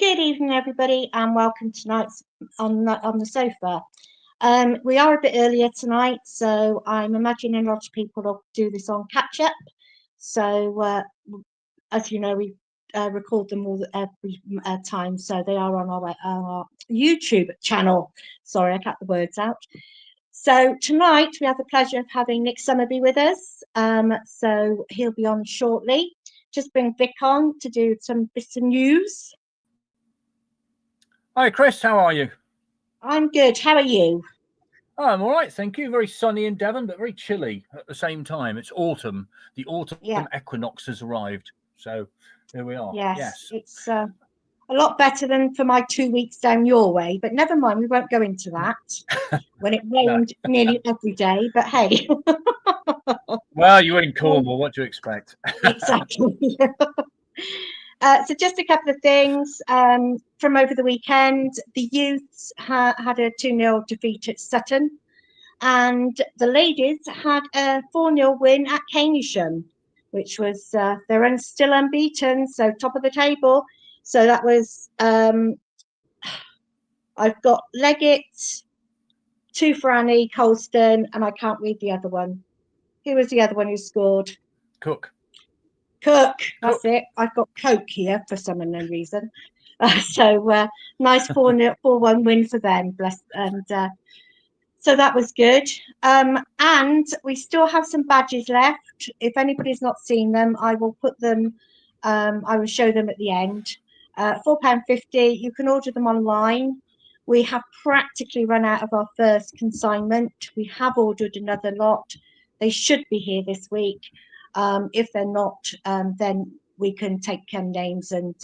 Good evening, everybody, and welcome tonight on the sofa. We are a bit earlier tonight, so I'm imagining a lot of people will do this on catch up. So, as you know, we record them all every time, so they are on our YouTube channel. Sorry, I cut the words out. So tonight we have the pleasure of having Nick Summerbee with us. So he'll be on shortly. Just bring Vic on to do some bits of news. Hi, Chris. How are you? I'm good. How are you? Oh, I'm all right, thank you. Very sunny in Devon, but very chilly at the same time. It's autumn. The autumn equinox has arrived. So here we are. Yes. It's a lot better than for my 2 weeks down your way, but never mind. We won't go into that when it rained nearly every day. But hey. Well, you're in Cornwall. What do you expect? Exactly. So just a couple of things from over the weekend. The youths had a 2-0 defeat at Sutton, and the ladies had a 4-0 win at Keynsham, which was they're still unbeaten, so top of the table. So that was I've got Leggett, 2 for Annie, Colston, and I can't read the other one. Who was the other one who scored? Cook, that's it. I've got Coke here for some unknown reason. So nice 4-1 win for them. Bless. And so that was good. And we still have some badges left. If anybody's not seen them, I will put them. I will show them at the end. £4.50. You can order them online. We have practically run out of our first consignment. We have ordered another lot. They should be here this week. If they're not, then we can take names and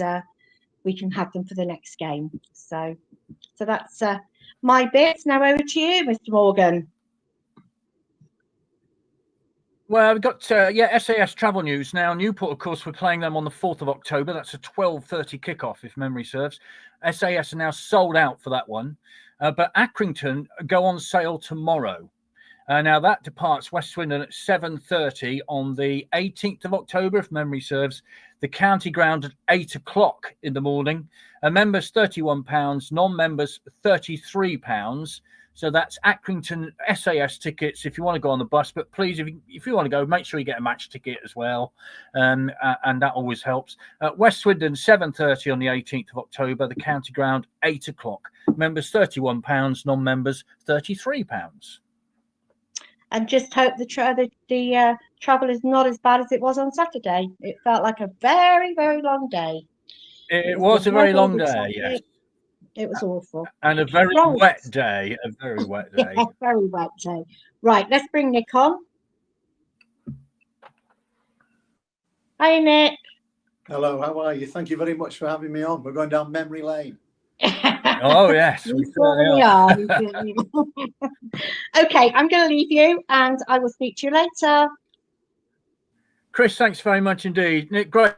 we can have them for the next game. So that's my bits. Now over to you, Mr. Morgan. Well, we've got SAS travel news now. Newport, of course, we're playing them on the 4th of October. That's a 12:30 kickoff, if memory serves. SAS are now sold out for that one, but Accrington go on sale tomorrow. Now that departs West Swindon at 7:30 on the 18th of October, if memory serves. The county ground at 8 o'clock in the morning. Members £31, non-members £33. So that's Accrington SAS tickets if you want to go on the bus. But please, if you want to go, make sure you get a match ticket as well, and that always helps. West Swindon 7:30 on the 18th of October. The county ground 8 o'clock. Members £31, non-members £33. And just hope the travel is not as bad as it was on Saturday. It felt like a very, very long day. It was a very long day, yes. It was awful. And a very wet day. A very wet day. Yeah, very wet day. Right, let's bring Nick on. Hi, Nick. Hello, how are you? Thank you very much for having me on. We're going down memory lane. Oh, yes. We certainly are. Okay, I'm going to leave you and I will speak to you later. Chris, thanks very much indeed. Nick, great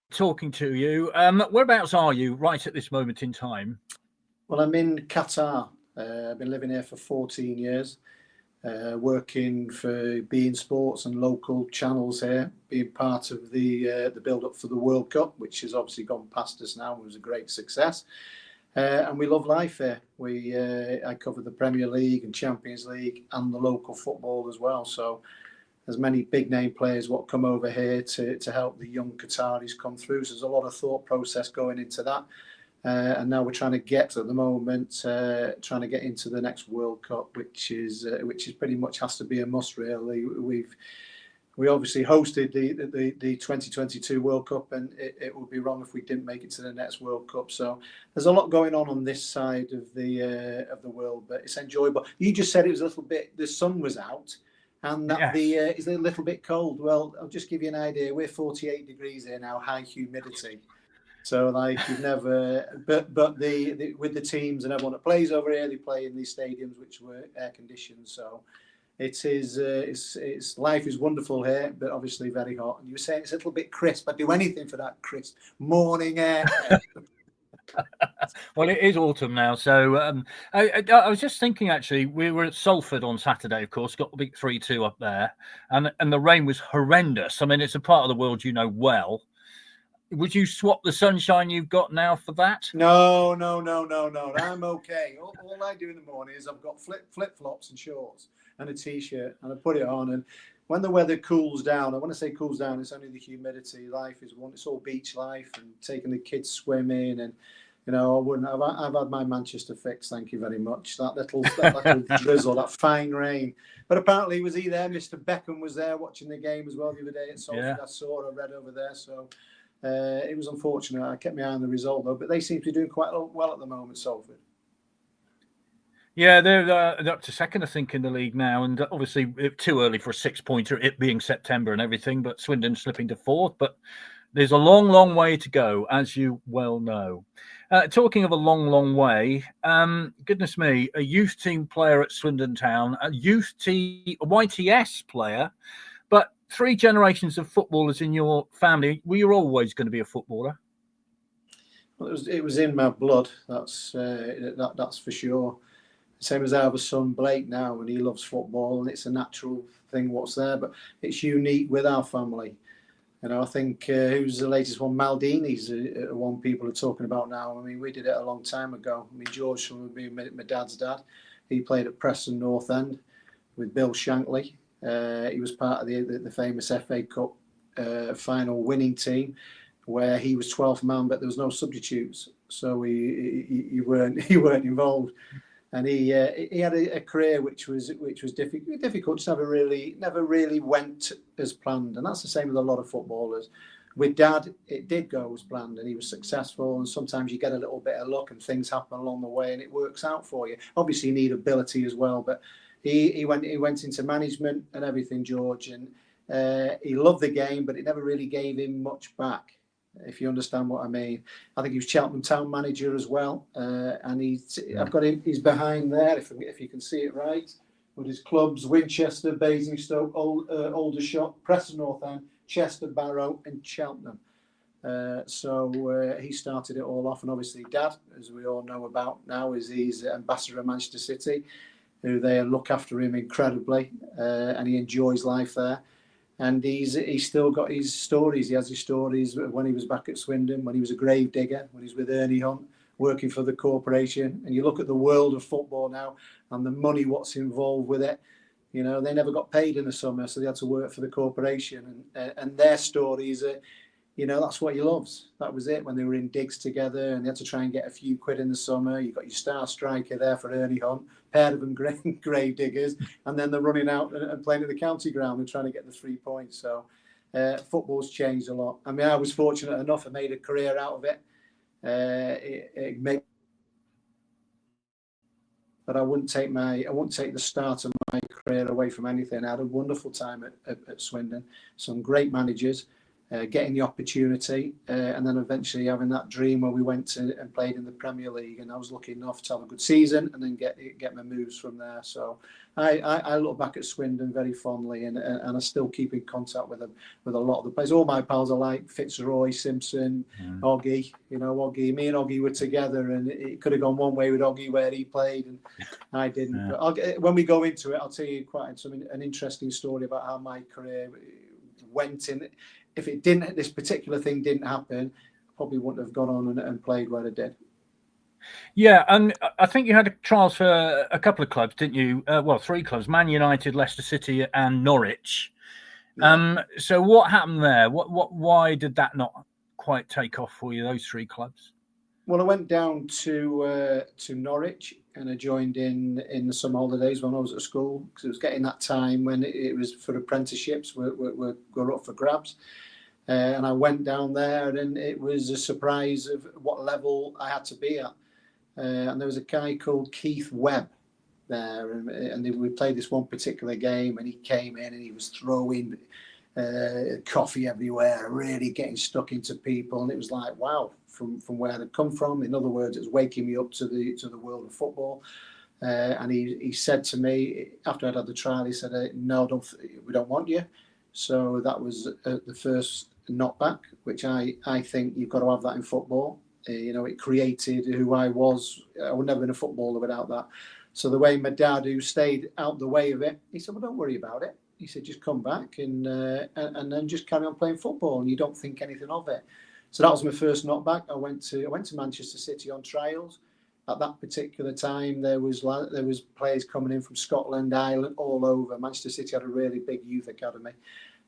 talking to you. Whereabouts are you right at this moment in time? Well, I'm in Qatar. I've been living here for 14 years, working for beIN Sports and local channels here, being part of the build-up for the World Cup, which has obviously gone past us now. It was a great success. And we love life here. I cover the Premier League and Champions League and the local football as well. So there's many big name players what come over here to help the young Qataris come through. So there's a lot of thought process going into that. And now we're trying to get at the moment, trying to get into the next World Cup, which is pretty much has to be a must really. We obviously hosted the 2022 World Cup, and it would be wrong if we didn't make it to the next World Cup. So there's a lot going on this side of the world, but it's enjoyable. You just said it was a little bit. The sun was out, and that is a little bit cold. Well, I'll just give you an idea. We're 48 degrees here now, high humidity. So like you've never, but with the teams and everyone that plays over here, they play in these stadiums which were air conditioned. So. It is. It's life is wonderful here, but obviously very hot. And you were saying it's a little bit crisp. I'd do anything for that crisp morning air. Well, it is autumn now, so I was just thinking. Actually, we were at Salford on Saturday. Of course, got the big 3-2 up there, and the rain was horrendous. I mean, it's a part of the world you know well. Would you swap the sunshine you've got now for that? No. I'm okay. All I do in the morning is I've got flip flops and shorts and a t-shirt, and I put it on. And when the weather cools down, and when I say cools down, it's only the humidity. Life is one. It's all beach life and taking the kids swimming. And I wouldn't. I've had my Manchester fix. Thank you very much. That little drizzle, that fine rain. But apparently, was he there? Mr. Beckham was there watching the game as well the other day at Salford. Yeah. I read over there. So. It was unfortunate. I kept my eye on the result though, but they seem to be doing quite well at the moment, Salford. Yeah, they're up to second, I think, in the league now, and obviously it's too early for a 6-pointer, it being September and everything. But Swindon slipping to fourth, but there's a long way to go, as you well know. Talking of a long way, goodness me, a youth team player at Swindon Town, a YTS player, but 3 generations of footballers in your family. Were you always going to be a footballer? Well, it was in my blood. That's for sure. Same as I have a son, Blake, now, and he loves football, and it's a natural thing what's there. But it's unique with our family. I think who's the latest one? Maldini's one people are talking about now. I mean, we did it a long time ago. I mean, George Summerbee, my dad's dad, he played at Preston North End with Bill Shankly. He was part of the famous FA Cup final winning team, where he was 12th man, but there was no substitutes, so he weren't involved. And he had a career which was difficult. Just never really went as planned, and that's the same with a lot of footballers. With Dad, it did go as planned, and he was successful. And sometimes you get a little bit of luck, and things happen along the way, and it works out for you. Obviously, you need ability as well, but he went into management and everything, George, and he loved the game, but it never really gave him much back, if you understand what I mean. I think he was Cheltenham Town manager as well, and I've got him. He's behind there, if you can see it right, with his clubs: Winchester, Basingstoke, Aldershot, Preston North End, Chester, Barrow, and Cheltenham. So he started it all off, and obviously Dad, as we all know about now, he's ambassador of Manchester City, who they look after him incredibly, and he enjoys life there. And he's still got his stories. He has his stories when he was back at Swindon, when he was a grave digger, when he was with Ernie Hunt, working for the corporation. And you look at the world of football now and the money what's involved with it. They never got paid in the summer, so they had to work for the corporation. And their stories are, that's what he loves. That was it when they were in digs together, and they had to try and get a few quid in the summer. You got your star striker there for Ernie Hunt, pair of them grave diggers, and then they're running out and playing at the county ground and trying to get the 3 points. So football's changed a lot. I mean, I was fortunate enough; I made a career out of it. But I wouldn't take the start of my career away from anything. I had a wonderful time at Swindon. Some great managers. Getting the opportunity, and then eventually having that dream where we went and played in the Premier League, and I was lucky enough to have a good season and then get my moves from there. So I look back at Swindon very fondly, and I still keep in contact with a lot of the players. All my pals are like Fitzroy, Simpson, Oggy. Oggy. Me and Oggy were together, and it could have gone one way with Oggy where he played, and I didn't. Yeah. But when we go into it, I'll tell you an interesting story about how my career went in. If this particular thing didn't happen, I probably wouldn't have gone on and played where I did. Yeah, and I think you had trials for a couple of clubs, didn't you? 3 clubs: Man United, Leicester City, and Norwich. Yeah. So what happened there? Why did that not quite take off for you? Those 3 clubs. Well, I went down to Norwich, and I joined in the summer holidays when I was at school, because it was getting that time when it was for apprenticeships were up for grabs. And I went down there, and it was a surprise of what level I had to be at. And there was a guy called Keith Webb there, and we played this one particular game, and he came in and he was throwing coffee everywhere, really getting stuck into people, and it was like, wow, from where they'd come from. In other words, it was waking me up to the world of football. And he said to me after I'd had the trial, he said, "No, we don't want you." So that was the first knockback, which I think you've got to have that in football. It created who I was. I would never have been a footballer without that. So the way my dad, who stayed out the way of it, he said, "Well, don't worry about it." He said, "Just come back and then just carry on playing football, and you don't think anything of it." So that was my first knockback. I went to Manchester City on trials. At that particular time, there was players coming in from Scotland, Ireland, all over. Manchester City had a really big youth academy.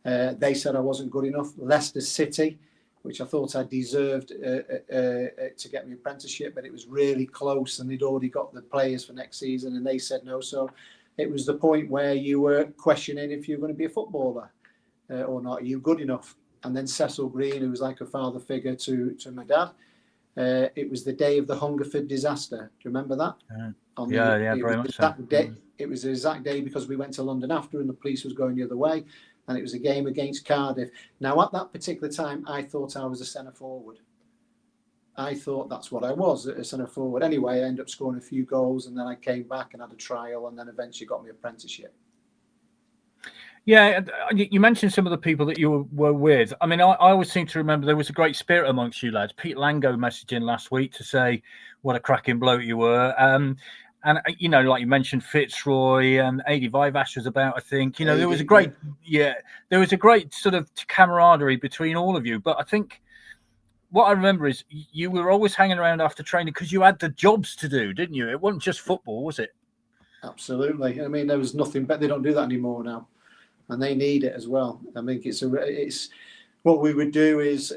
They said I wasn't good enough. Leicester City, which I thought I deserved to get my apprenticeship, but it was really close, and they'd already got the players for next season, and they said no. So it was the point where you were questioning if you were going to be a footballer or not. Are you good enough? And then Cecil Green, who was like a father figure to my dad. It was the day of the Hungerford disaster. Do you remember that? Very much so. It was the exact day because we went to London after and the police was going the other way, and it was a game against Cardiff. Now, at that particular time, I thought I was a centre forward. I thought that's what I was, a centre forward. Anyway, I ended up scoring a few goals, and then I came back and had a trial, and then eventually got my apprenticeship. Yeah, you mentioned some of the people that you were with. I mean, I always seem to remember there was a great spirit amongst you lads. Pete Lango messaged in last week to say what a cracking bloke you were. And, you know, like you mentioned, Fitzroy and Adi Vivash was about, I think. You know, there was a great, there was a great sort of camaraderie between all of you. But I think what I remember is you were always hanging around after training because you had the jobs to do, didn't you? It wasn't just football, was it? Absolutely. I mean, there was nothing better. They don't do that anymore now. And they need it as well. I think it's what we would do is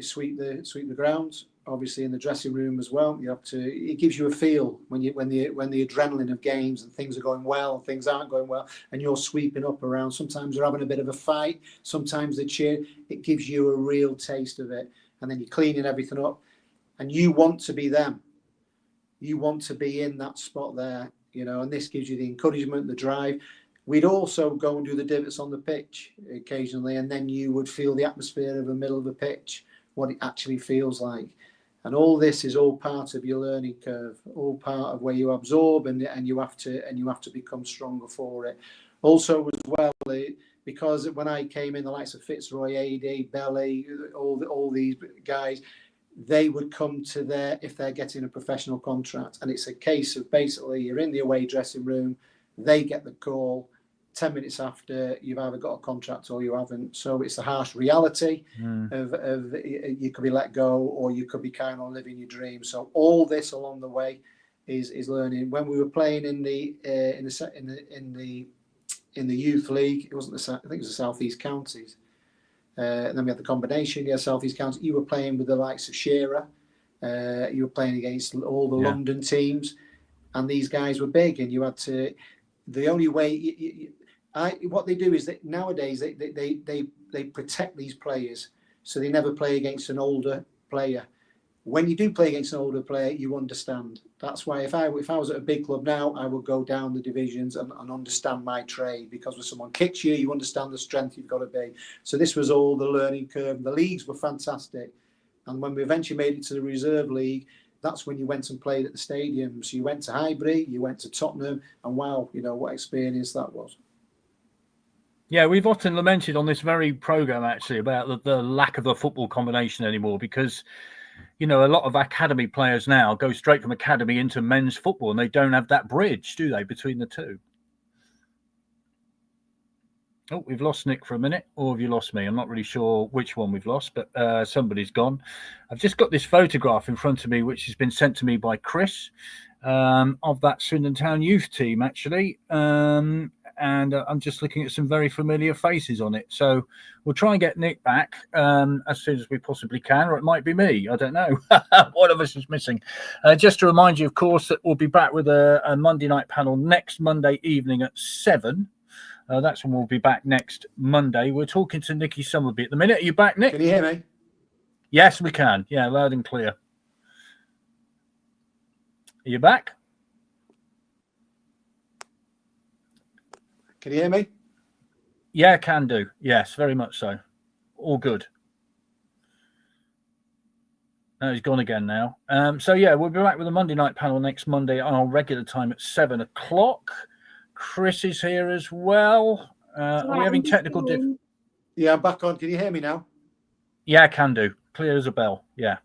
sweep the grounds, obviously in the dressing room as well. You have to. It gives you a feel when the adrenaline of games and things are going well, things aren't going well, and you're sweeping up around. Sometimes they're having a bit of a fight. Sometimes they cheer. It gives you a real taste of it, and then you're cleaning everything up, and you want to be them. You want to be in that spot there, you know. And this gives you the encouragement, the drive. We'd also go and do the divots on the pitch occasionally, and then you would feel the atmosphere of the middle of the pitch, what it actually feels like. And all this is all part of your learning curve, all part of where you absorb and you have to become stronger for it. Also, as well, because when I came in, the likes of Fitzroy, AD, Belly, all these guys, they would come to if they're getting a professional contract, and it's a case of basically you're in the away dressing room, they get the call. 10 minutes after, you've either got a contract or you haven't. So it's the harsh reality of you could be let go or you could be kind of living your dream. So all this along the way is learning. When we were playing in the youth league, it wasn't I think it was the South East Counties. And then we had the combination. Yeah, South East Counties. You were playing with the likes of Shearer. You were playing against all the London teams, and these guys were big, and you had to. The only way what they do is that nowadays they protect these players, so they never play against an older player. When you do play against an older player, you understand. That's why if I was at a big club now, I would go down the divisions and understand my trade, because when someone kicks you, you understand the strength you've got to be. So this was all the learning curve. The leagues were fantastic, and when we eventually made it to the reserve league, that's when you went and played at the stadiums. You went to Highbury, you went to Tottenham, and wow, you know what experience that was. Yeah, we've often lamented on this very programme, actually, about the lack of a football combination anymore, because, you know, a lot of academy players now go straight from academy into men's football, and they don't have that bridge, do they, between the two? Oh, we've lost Nick for a minute, or have you lost me? I'm not really sure which one we've lost, but somebody's gone. I've just got this photograph in front of me, which has been sent to me by Chris, of that Swindon Town youth team, actually. And I'm just looking at some very familiar faces on it. So we'll try and get Nick back as soon as we possibly can, or it might be me. I don't know. One of us is missing. Just to remind you, of course, that we'll be back with a Monday night panel next Monday evening at 7. That's when we'll be back next Monday. We're talking to Nicky Summerbee at the minute. Are you back, Nick? Can you hear me? Yes, we can. Yeah, loud and clear. Are you back? Can you hear me? Yeah, can do. Yes, very much so. All good. No, he's gone again now. So, yeah, we'll be back with a Monday night panel next Monday on our regular time at 7 o'clock. Chris is here as well. Are we having technical difficulties? Yeah, I'm back on. Can you hear me now? Yeah, I can do. Clear as a bell. Yeah.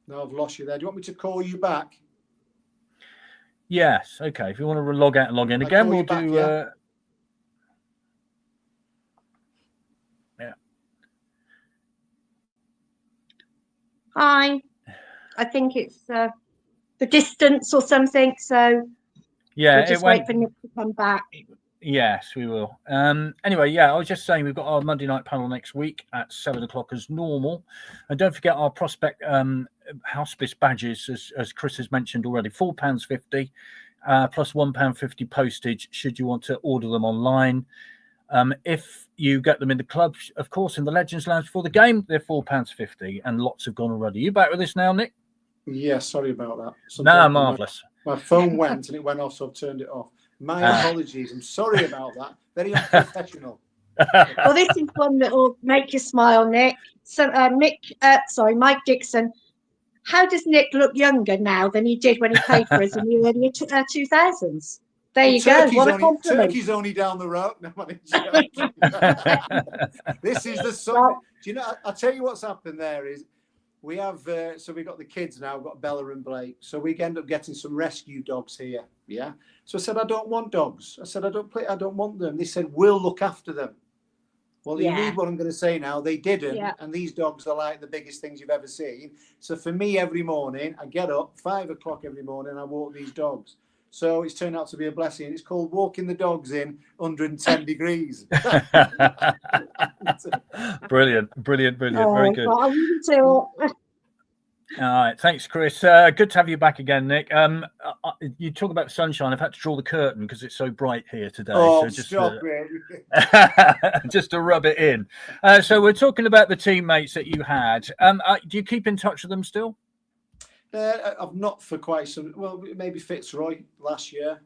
No, I've lost you there. Do you want me to call you back? Yes. Okay. If you want to log out and log in again, we'll do. Yeah. fine. I think it's the distance or something. So Yeah, we'll just wait for Nick to come back. Yes, we will. Anyway, yeah, I was just saying we've got our Monday night panel next week at 7 o'clock as normal. And don't forget our prospect hospice badges, as Chris has mentioned already, £4.50 plus £1.50 postage should you want to order them online. If you get them in the club, of course, in the Legends Lounge for the game, they're £4.50, and lots have gone already. You back with this now, Nick? Yeah, sorry about that. No, marvellous. My phone went and it went off, so I've turned it off. My apologies. I'm sorry about that. Very unprofessional. Well, this is one that will make you smile, Nick. So, Mike Dixon. How does Nick look younger now than he did when he played for us in the early 2000s? There you go. What a compliment. Turkey's only down the road. No, this is the sun. Well, do you know? I'll tell you what's happened there is we have. So we've got the kids now. We've got Bella and Blake. So we end up getting some rescue dogs here. Yeah. So I said I don't want dogs. I said I don't want them. They said we'll look after them. Well, you need what I'm going to say now. They didn't, and these dogs are like the biggest things you've ever seen. So for me, every morning, I get up 5 o'clock every morning, and I walk these dogs. So it's turned out to be a blessing. It's called walking the dogs in 110 degrees. Brilliant. Very good. Well, all right, thanks, Chris. Good to have you back again, Nick. You talk about sunshine. I've had to draw the curtain because it's so bright here today. Oh, so just to rub it in. So we're talking about the teammates that you had. Do you keep in touch with them still? I've not for quite some. Well, maybe Fitzroy last year,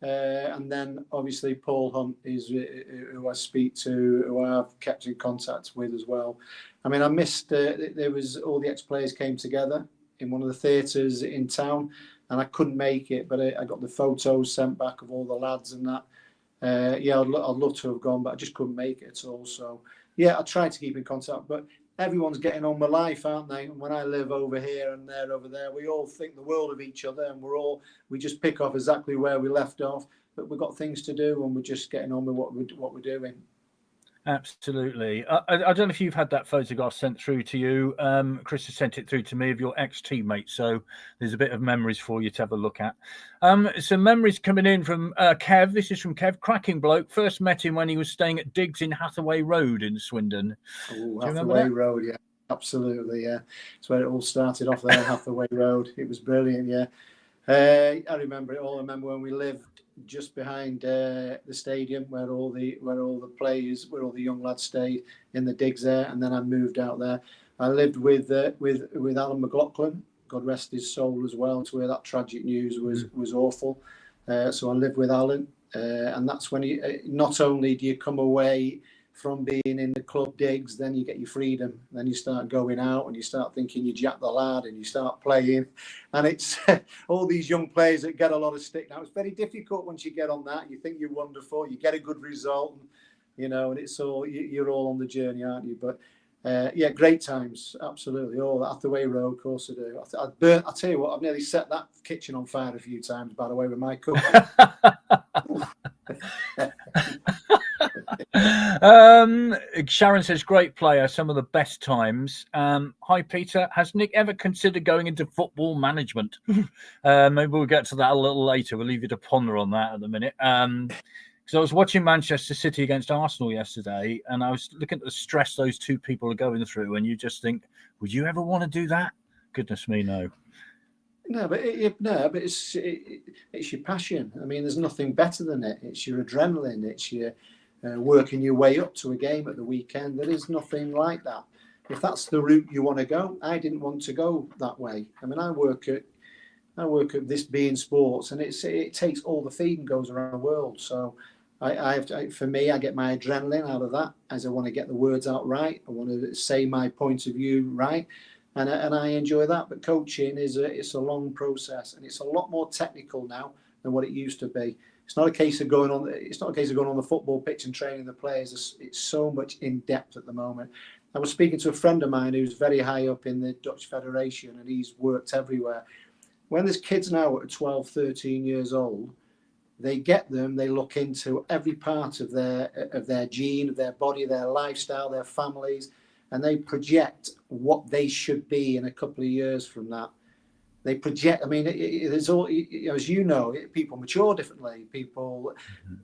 and then obviously Paul Hunt is who I speak to, who I've kept in contact with as well. I mean, I missed. There was all the ex-players came together in one of the theatres in town, and I couldn't make it, but I got the photos sent back of all the lads and that. I'd love to have gone, but I just couldn't make it at all. So yeah, I tried to keep in contact, but everyone's getting on with life, aren't they? And when I live over here and they're over there, we all think the world of each other, and we just pick off exactly where we left off. But we've got things to do, and we're just getting on with what we're doing. Absolutely. I don't know if you've had that photograph sent through to you. Chris has sent it through to me of your ex-teammates, so there's a bit of memories for you to have a look at. Some memories coming in from Kev. This is from Kev. Cracking bloke. First met him when he was staying at Diggs in Hathaway Road in Swindon. Oh, Hathaway Road, yeah. Absolutely, yeah. It's where it all started off there, Hathaway Road. It was brilliant, yeah. I remember it all. I remember when we lived just behind the stadium where all the young lads stayed in the digs there, and then I moved out there. I lived with Alan McLaughlin, God rest his soul as well, to where that tragic news was awful. So I lived with Alan, and that's when not only do you come away from being in the club digs, then you get your freedom. Then you start going out and you start thinking you're Jack the Lad and you start playing. And it's all these young players that get a lot of stick now. It's very difficult once you get on that. You think you're wonderful, you get a good result, and it's all, you're all on the journey, aren't you? But great times, absolutely. All that Hathaway Road, of course I do. I'll tell you what, I've nearly set that kitchen on fire a few times, by the way, with my cooking. Sharon says, great player, some of the best times. Hi, Peter. Has Nick ever considered going into football management? Maybe we'll get to that a little later. We'll leave you to ponder on that at the minute. Because I was watching Manchester City against Arsenal yesterday, and I was looking at the stress those two people are going through, and you just think, would you ever want to do that? Goodness me, no. No, but it's your passion. I mean, there's nothing better than it. It's your adrenaline. It's your working your way up to a game at the weekend. There is nothing like that. If that's the route you want to go, I didn't want to go that way. I mean, I work at this being sports, and it takes all the feed and goes around the world. So for me, I get my adrenaline out of that, as I want to get the words out right. I want to say my point of view right. And I enjoy that, but coaching it's a long process, and it's a lot more technical now than what it used to be. It's not a case of going on the football pitch and training the players. It's so much in depth at the moment. I was speaking to a friend of mine who's very high up in the Dutch Federation, and he's worked everywhere. When there's kids now at 12, 13 years old, they look into every part of their gene, of their body, their lifestyle, their families. and they project what they should be in a couple of years from that. They project. I mean, there's all, as you know, people mature differently.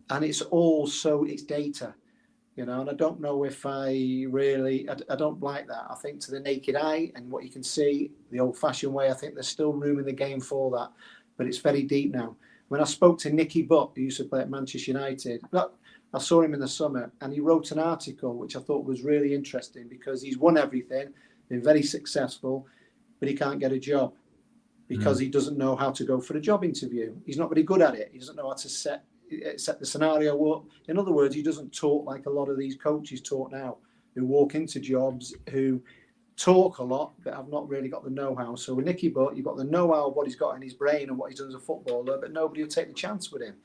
And it's data, and I don't know if I don't like that. I think to the naked eye and what you can see, the old-fashioned way, I think there's still room in the game for that, but it's very deep now. When I spoke to Nicky Butt, who used to play at Manchester United, I saw him in the summer, and he wrote an article which I thought was really interesting, because he's won everything, been very successful, but he can't get a job because he doesn't know how to go for a job interview. He's not very good at it. He doesn't know how to set the scenario up. In other words, he doesn't talk like a lot of these coaches talk now, who walk into jobs, who talk a lot but have not really got the know-how. So with Nicky Butt, you've got the know-how of what he's got in his brain and what he's done as a footballer, but nobody will take the chance with him.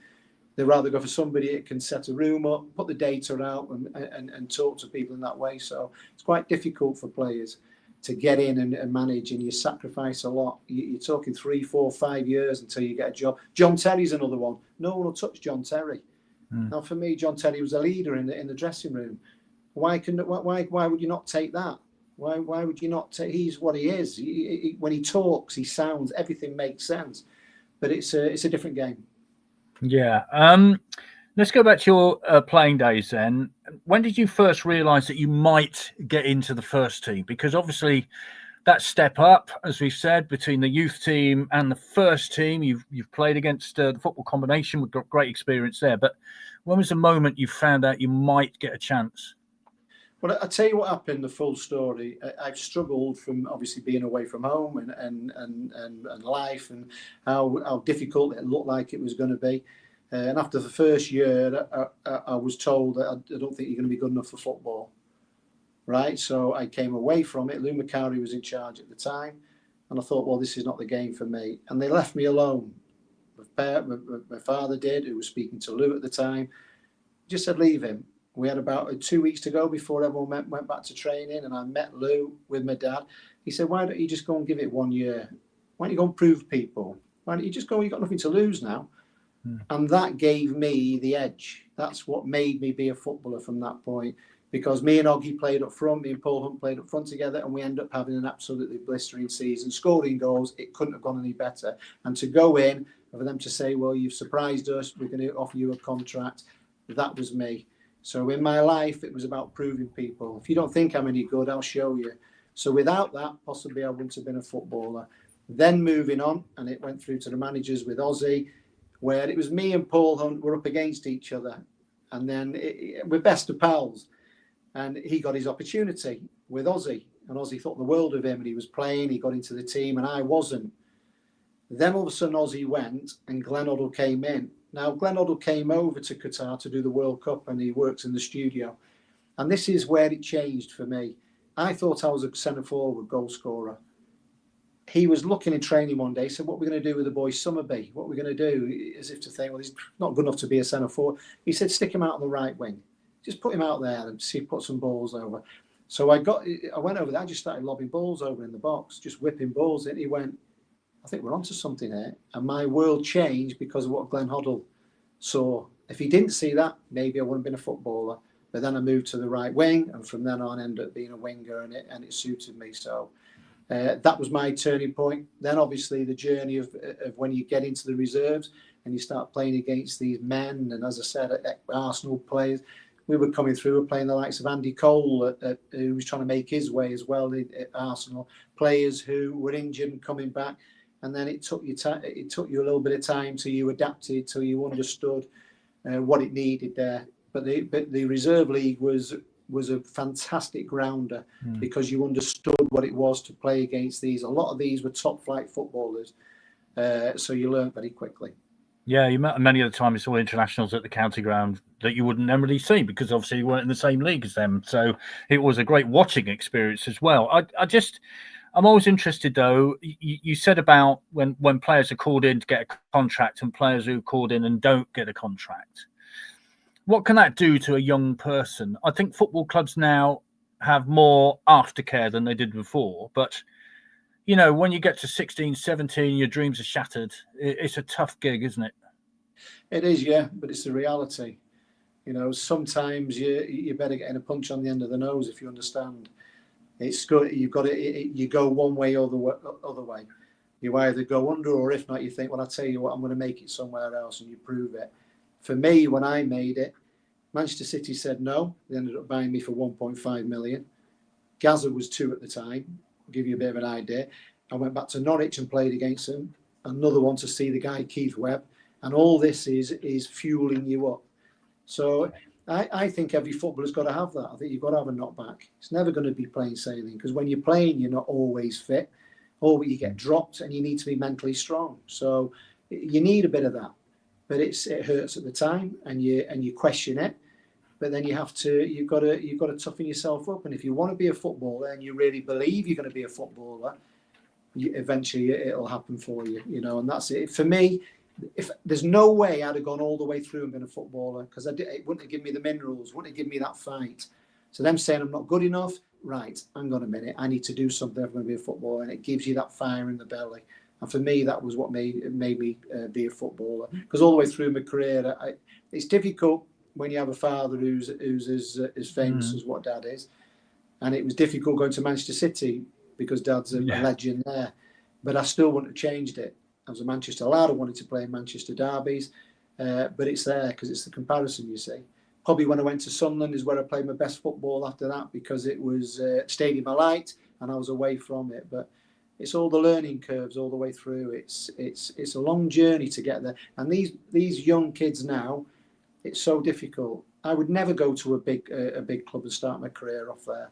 They'd rather go for somebody that can set a room up, put the data out, and talk to people in that way. So it's quite difficult for players to get in and manage, and you sacrifice a lot. You're talking 3, 4, 5 years until you get a job. John Terry's another one. No one will touch John Terry. Now, for me, John Terry was a leader in the dressing room. Why would you not take that? Why would you not take? He's what he is. When he talks, he sounds. Everything makes sense. But it's a different game. Yeah. Let's go back to your playing days then. When did you first realise that you might get into the first team? Because obviously that step up, as we've said, between the youth team and the first team, you've played against the football combination. We've got great experience there. But when was the moment you found out you might get a chance? Well, I'll tell you what happened, the full story. I've struggled from obviously being away from home and life, and how difficult it looked like it was going to be. And after the first year, I was told that I don't think you're going to be good enough for football. Right? So I came away from it. Lou McCarry was in charge at the time. And I thought, well, this is not the game for me. And they left me alone. My father did, who was speaking to Lou at the time. Just said, leave him. We had about 2 weeks to go before everyone went back to training. And I met Lou with my dad. He said, why don't you just go and give it 1 year? Why don't you go and prove people? Why don't you just go? You've got nothing to lose now. And that gave me the edge. That's what made me be a footballer from that point. Because me and Oggy played up front, me and Paul Hunt played up front together, and we ended up having an absolutely blistering season, scoring goals. It couldn't have gone any better. And to go in, for them to say, well, you've surprised us, we're going to offer you a contract, that was me. So in my life, it was about proving people. If you don't think I'm any good, I'll show you. So without that, possibly I wouldn't have been a footballer. Then moving on, and it went through to the managers with Ozzy, where it was me and Paul Hunt were up against each other. And then we're best of pals. And he got his opportunity with Ozzy. And Ozzy thought the world of him, and he was playing, he got into the team, and I wasn't. Then all of a sudden Ozzy went, and Glenn Hoddle came in. Now, Glenn Hoddle came over to Qatar to do the World Cup, and he works in the studio. And this is where it changed for me. I thought I was a centre-forward goal scorer. He was looking in training one day, said, what are we going to do with the boy Summerbee? What are we going to do? As if to think, well, he's not good enough to be a centre-forward. He said, stick him out on the right wing. Just put him out there and see, put some balls over. So I went over there. I just started lobbing balls over in the box, just whipping balls in. He went, I think we're onto something here. And my world changed because of what Glenn Hoddle saw. If he didn't see that, maybe I wouldn't have been a footballer. But then I moved to the right wing, and from then on, ended up being a winger, and it suited me. So that was my turning point. Then obviously the journey of when you get into the reserves and you start playing against these men, and as I said, Arsenal players. We were coming through, we were playing the likes of Andy Cole, who was trying to make his way as well at Arsenal. Players who were injured and coming back, and then it took you a little bit of time till you adapted, till you understood what it needed there. But the reserve league was a fantastic grounder because you understood what it was to play against these. A lot of these were top flight footballers, so you learned very quickly. Yeah, you met many of the time. You saw internationals at the county ground that you wouldn't normally see because obviously you weren't in the same league as them. So it was a great watching experience as well. I'm always interested though. You said about when players are called in to get a contract and players who are called in and don't get a contract. What can that do to a young person? I think football clubs now have more aftercare than they did before, but you know, when you get to 16, 17, your dreams are shattered. It's a tough gig, isn't it? It is, yeah, but it's the reality. You know, sometimes you better getting a punch on the end of the nose, if you understand. It's good. You've got to. You go one way or the other way. You either go under, or if not, you think, well, I'll tell you what, I'm going to make it somewhere else, and you prove it. For me, when I made it, Manchester City said no. They ended up buying me for 1.5 million. Gaza was 2 at the time. I'll give you a bit of an idea. I went back to Norwich and played against them. Another one to see the guy Keith Webb, and all this is fueling you up. So I think every footballer's got to have that. I think you've got to have a knockback. It's never going to be plain sailing, because when you're playing, you're not always fit, or you get dropped, and you need to be mentally strong. So you need a bit of that, but it hurts at the time, and you question it. But then you've got to toughen yourself up. And if you want to be a footballer and you really believe you're going to be a footballer, eventually it'll happen for you, and that's it. For me, if there's no way I'd have gone all the way through and been a footballer, because it wouldn't have given me the minerals, wouldn't have given me that fight. So them saying I'm not good enough, right, hang on a minute, I need to do something if I'm going to be a footballer, and it gives you that fire in the belly. And for me, that was what made me be a footballer. Because all the way through my career, it's difficult when you have a father who's as famous as what Dad is. And it was difficult going to Manchester City because Dad's a legend there. But I still wouldn't have changed it. I was a Manchester lad. I wanted to play in Manchester derbies. But it's there because it's the comparison, you see. Probably when I went to Sunderland is where I played my best football after that, because it was Stadium I liked and I was away from it. But it's all the learning curves all the way through. It's a long journey to get there. And these young kids now, it's so difficult. I would never go to a big club and start my career off there.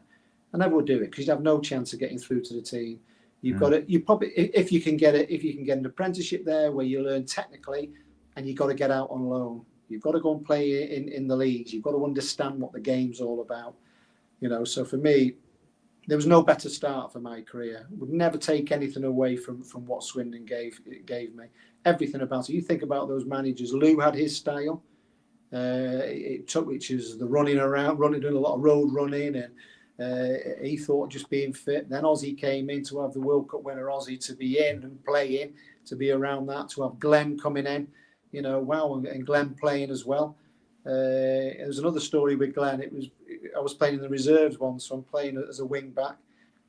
I never would do it, because you'd have no chance of getting through to the team. You've got to. You probably, if you can get an apprenticeship there where you learn technically, and you've got to get out on loan. You've got to go and play in the leagues. You've got to understand what the game's all about. So for me, there was no better start for my career. Would never take anything away from what Swindon gave me. Everything about it. You think about those managers. Lou had his style. Which is the running around, doing a lot of road running, and he thought just being fit. Then Ozzy came in to have the World Cup winner Ozzy to be in and playing, to be around that, to have Glenn coming in, and Glenn playing as well. There's another story with Glenn. I was playing in the reserves once, so I'm playing as a wing back,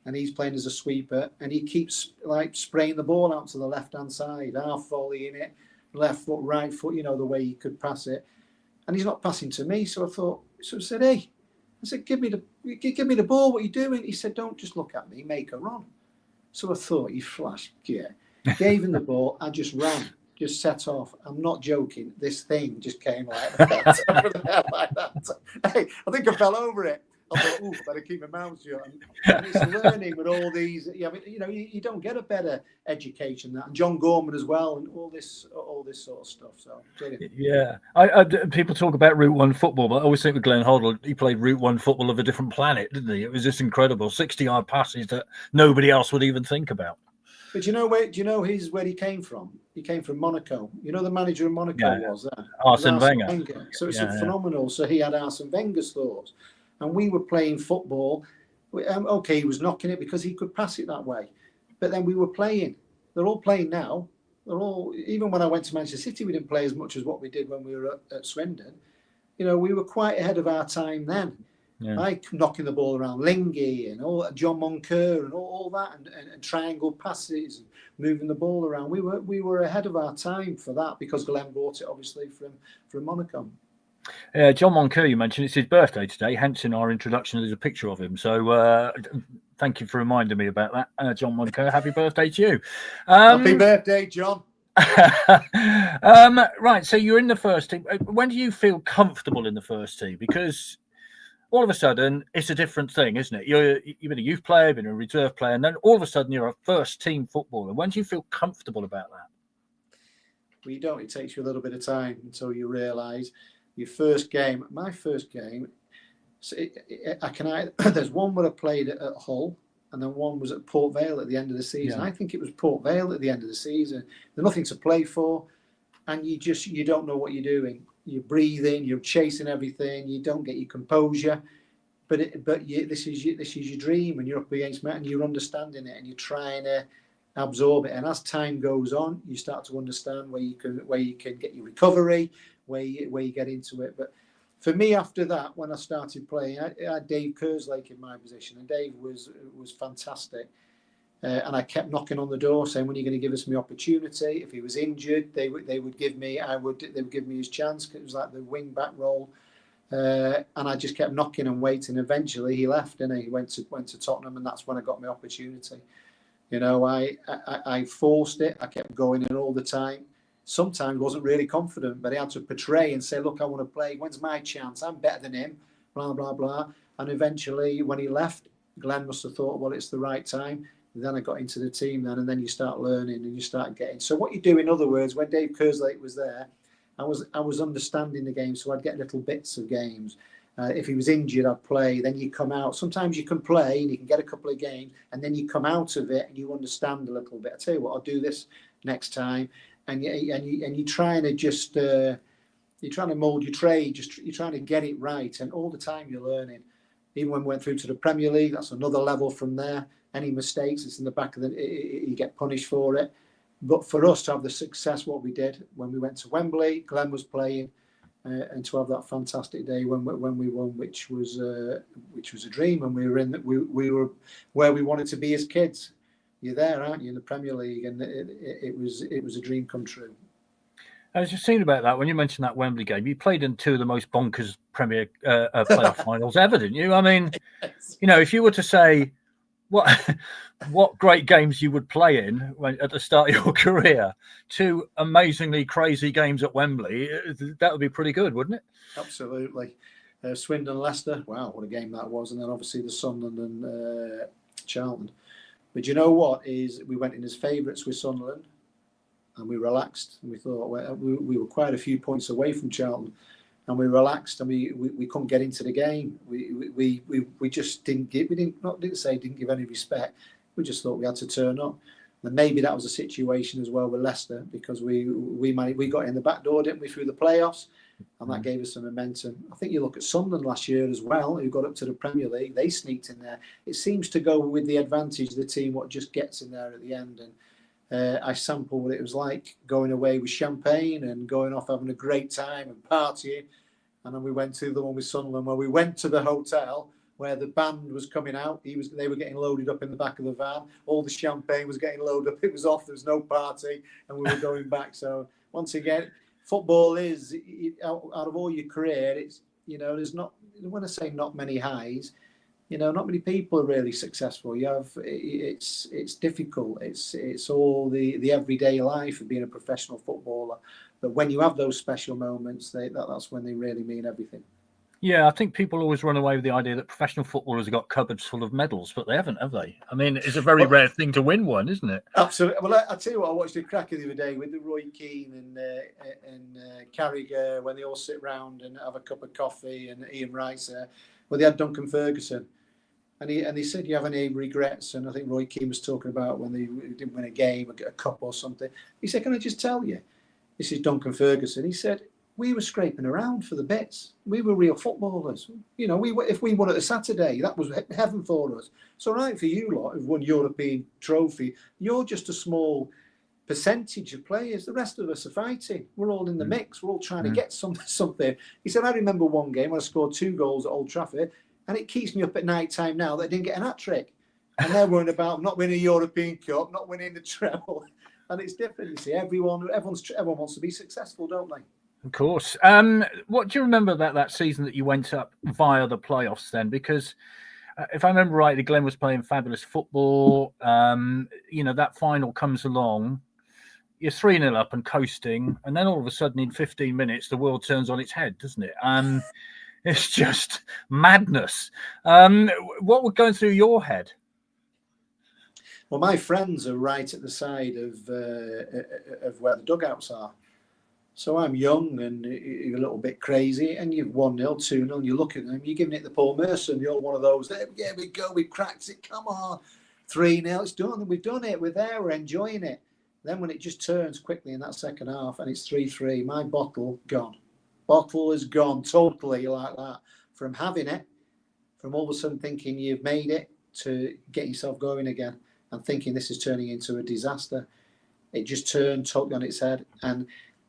and he's playing as a sweeper, and he keeps like spraying the ball out to the left hand side, half volley in it, left foot, right foot, the way he could pass it. And he's not passing to me, so I said, hey, I said, give me the ball. What are you doing? He said, don't just look at me, make a run. So I thought, you flash, gave him the ball. I just ran, just set off. I'm not joking. This thing just came like that. Like that. Hey, I think I fell over it. I thought, ooh, better keep my mouth shut. And it's learning with all these. You don't get a better education than that. And John Gorman as well, and all this sort of stuff. So brilliant. Yeah, people talk about Route 1 football, but I always think with Glenn Hoddle, he played Route 1 football of a different planet, didn't he? It was just incredible, 60-yard passes that nobody else would even think about. But do you know where he came from? He came from Monaco. The manager of Monaco was there. Arsene Wenger. So it's phenomenal. So he had Arsene Wenger's thoughts. And we were playing football. Okay, he was knocking it because he could pass it that way. But then we were playing. They're all playing now. Even when I went to Manchester City, we didn't play as much as what we did when we were at Swindon. We were quite ahead of our time then. Yeah. Like knocking the ball around, Lingy and all John Moncur and all that, and triangle passes, and moving the ball around. We were ahead of our time for that, because Glenn brought it obviously from Monaco. John Moncur, you mentioned, it's his birthday today, hence in our introduction there's a picture of him. So thank you for reminding me about that, John Moncur. Happy birthday to you. Happy birthday, John. Right, so you're in the first team. When do you feel comfortable in the first team? Because all of a sudden it's a different thing, isn't it? You've been a youth player, been a reserve player, and then all of a sudden you're a first team footballer. When do you feel comfortable about that? Well, you don't. It takes you a little bit of time until you realise. Your first game, my first game, there's one where I played at Hull, and then one was at Port Vale at the end of the season. Yeah. I think it was Port Vale at the end of the season. There's nothing to play for, and you don't know what you're doing. You're breathing, you're chasing everything. You don't get your composure, but this is your dream, and you're up against it, and you're understanding it, and you're trying to absorb it. And as time goes on, you start to understand where you can get your recovery, where you get into it. But for me, after that, when I started playing, I had Dave Kerslake in my position, and Dave was fantastic. And I kept knocking on the door, saying, "When are you going to give us my opportunity?" If he was injured, they would give me. They would give me his chance. It was like the wing back role, and I just kept knocking and waiting. Eventually, he left, and he went to Tottenham, and that's when I got my opportunity. You know, I forced it. I kept going in all the time. Sometimes wasn't really confident, but I had to portray and say, "Look, I want to play. When's my chance? I'm better than him." Blah blah blah. And eventually, when he left, Glenn must have thought, "Well, it's the right time." And then I got into the team and then you start learning and you start getting. So what you do, in other words, when Dave Kerslake was there, I was understanding the game, so I'd get little bits of games. If he was injured, I'd play. Then you come out. Sometimes you can play and you can get a couple of games, and then you come out of it and you understand a little bit. I tell you what, I'll do this next time, and you're trying to just you're trying to mould your trade. You're trying to get it right, and all the time you're learning. Even when we went through to the Premier League, that's another level from there. Any mistakes, it's in the back of you get punished for it. But for us to have the success, what we did when we went to Wembley, Glenn was playing, and to have that fantastic day when we won, which was a dream, and we were where we wanted to be as kids. You're there, aren't you, in the Premier League, and it was a dream come true. I was just thinking about that when you mentioned that Wembley game. You played in two of the most bonkers Premier playoff finals ever, didn't you? I mean, you know, if you were to say what great games you would play in at the start of your career, two amazingly crazy games at Wembley, that would be pretty good, wouldn't it? Absolutely. Swindon, Leicester, wow, what a game that was. And then obviously the Sunderland and Charlton. But you know what, is we went in as favourites with Sunderland and we relaxed, and we thought we were quite a few points away from Charlton, and we relaxed, and we couldn't get into the game. We just didn't give any respect. We just thought we had to turn up. And maybe that was a situation as well with Leicester, because we got in the back door, didn't we, through the playoffs, and that gave us some momentum. I think you look at Sunderland last year as well, who got up to the Premier League. They sneaked in there. It seems to go with the advantage of the team what just gets in there at the end. And I sampled what it was like going away with champagne and going off having a great time and partying. And then we went to the one with Sunderland, where we went to the hotel where the band was coming out. They were getting loaded up in the back of the van. All the champagne was getting loaded up. It was off. There was no party, and we were going back. So once again, football is, out of all your career, it's, you know, there's not, when I say not many highs, you know, not many people are really successful. It's difficult. It's all the everyday life of being a professional footballer. But when you have those special moments, that's when they really mean everything. Yeah, I think people always run away with the idea that professional footballers have got cupboards full of medals, but they haven't, have they? I mean, it's a very rare thing to win one, isn't it? Absolutely. Well, I tell you what, I watched a cracker the other day with the Roy Keane and Carragher, when they all sit round and have a cup of coffee, and Ian Rice there. Well, they had Duncan Ferguson. And he said, "You have any regrets?" And I think Roy Keane was talking about when they didn't win a game, a cup or something. He said, "Can I just tell you, this is Duncan Ferguson." He said, "We were scraping around for the bits. We were real footballers. You know, if we won at a Saturday, that was heaven for us. So right for you lot who've won European trophy, you're just a small percentage of players. The rest of us are fighting. We're all in the mix. We're all trying to get something." He said, "I remember one game when I scored 2 goals at Old Trafford, and it keeps me up at night time now that I didn't get an hat-trick. And they're worrying about not winning a European Cup, not winning the treble." And it's different, you see. Everyone wants to be successful, don't they? Of course. What do you remember about that season that you went up via the playoffs then? Because if I remember rightly, Glenn was playing fabulous football. You know, that final comes along. You're 3-0 up and coasting. And then all of a sudden, in 15 minutes, the world turns on its head, doesn't it? It's just madness. What was going through your head? Well, my friends are right at the side of where the dugouts are. So I'm young and you're a little bit crazy, and you've 1-0, 2-0, and you look at them, you're giving it the Paul Merson. You're one of those, "Yeah, we go, we cracked it, come on. 3-0, it's done, we've done it, we're there, we're enjoying it." Then when it just turns quickly in that second half and it's 3-3, my bottle gone. Bottle is gone totally, like that. From having it, from all of a sudden thinking you've made it, to get yourself going again and thinking this is turning into a disaster. It just turned totally on its head. And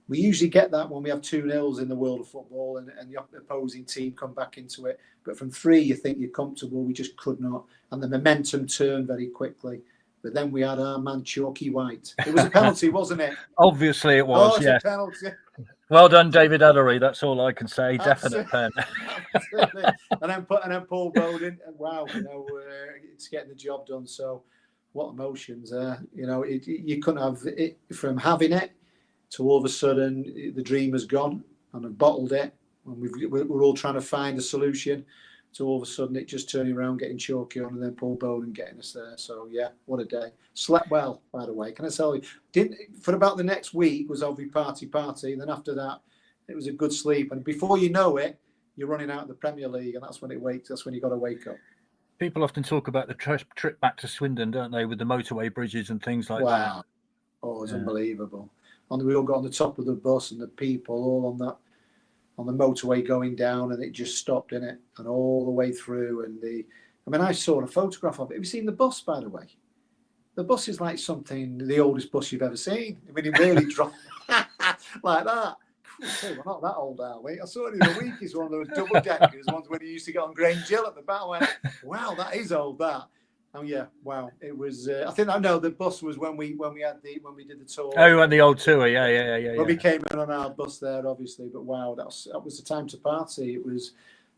We usually get that when we have 2-0 in the world of football and the opposing team come back into it. But from 3, you think you're comfortable. We just could not. And the momentum turned very quickly. But then we had our man, Chalky White. It was a penalty, wasn't it? Obviously it was, it's yeah. a penalty. Well done, David Ellery. That's all I can say. Definite pen. Absolutely. And then Paul Bowden. Wow, it's getting the job done. So what emotions there. You couldn't have it from having it to all of a sudden the dream has gone and I've bottled it, and we're all trying to find a solution, to all of a sudden it just turning around, getting Chalky on, and then Paul Bowden getting us there. So yeah, what a day. Slept well, by the way. Can I tell you? For about the next week was obviously party, and then after that it was a good sleep, and before you know it, you're running out of the Premier League, and that's when you got to wake up. People often talk about the trip back to Swindon, don't they, with the motorway bridges and things like that. Oh, it's unbelievable. And we all got on the top of the bus, and the people all on the motorway going down, and it just stopped in it, and all the way through. And I saw a photograph of it. Have you seen the bus, by the way? The bus is like the oldest bus you've ever seen. I mean, it really dropped like that. We're not that old, are we? I saw it the other week. It's one of those double deckers, ones when you used to get on Grange Hill at the back. I went, wow, that is old, that. Oh yeah, wow! It was. I think I know the bus was when we did the tour. Oh, and the old tour, yeah. When we came in on our bus there, obviously. But wow, that was the time to party. It was,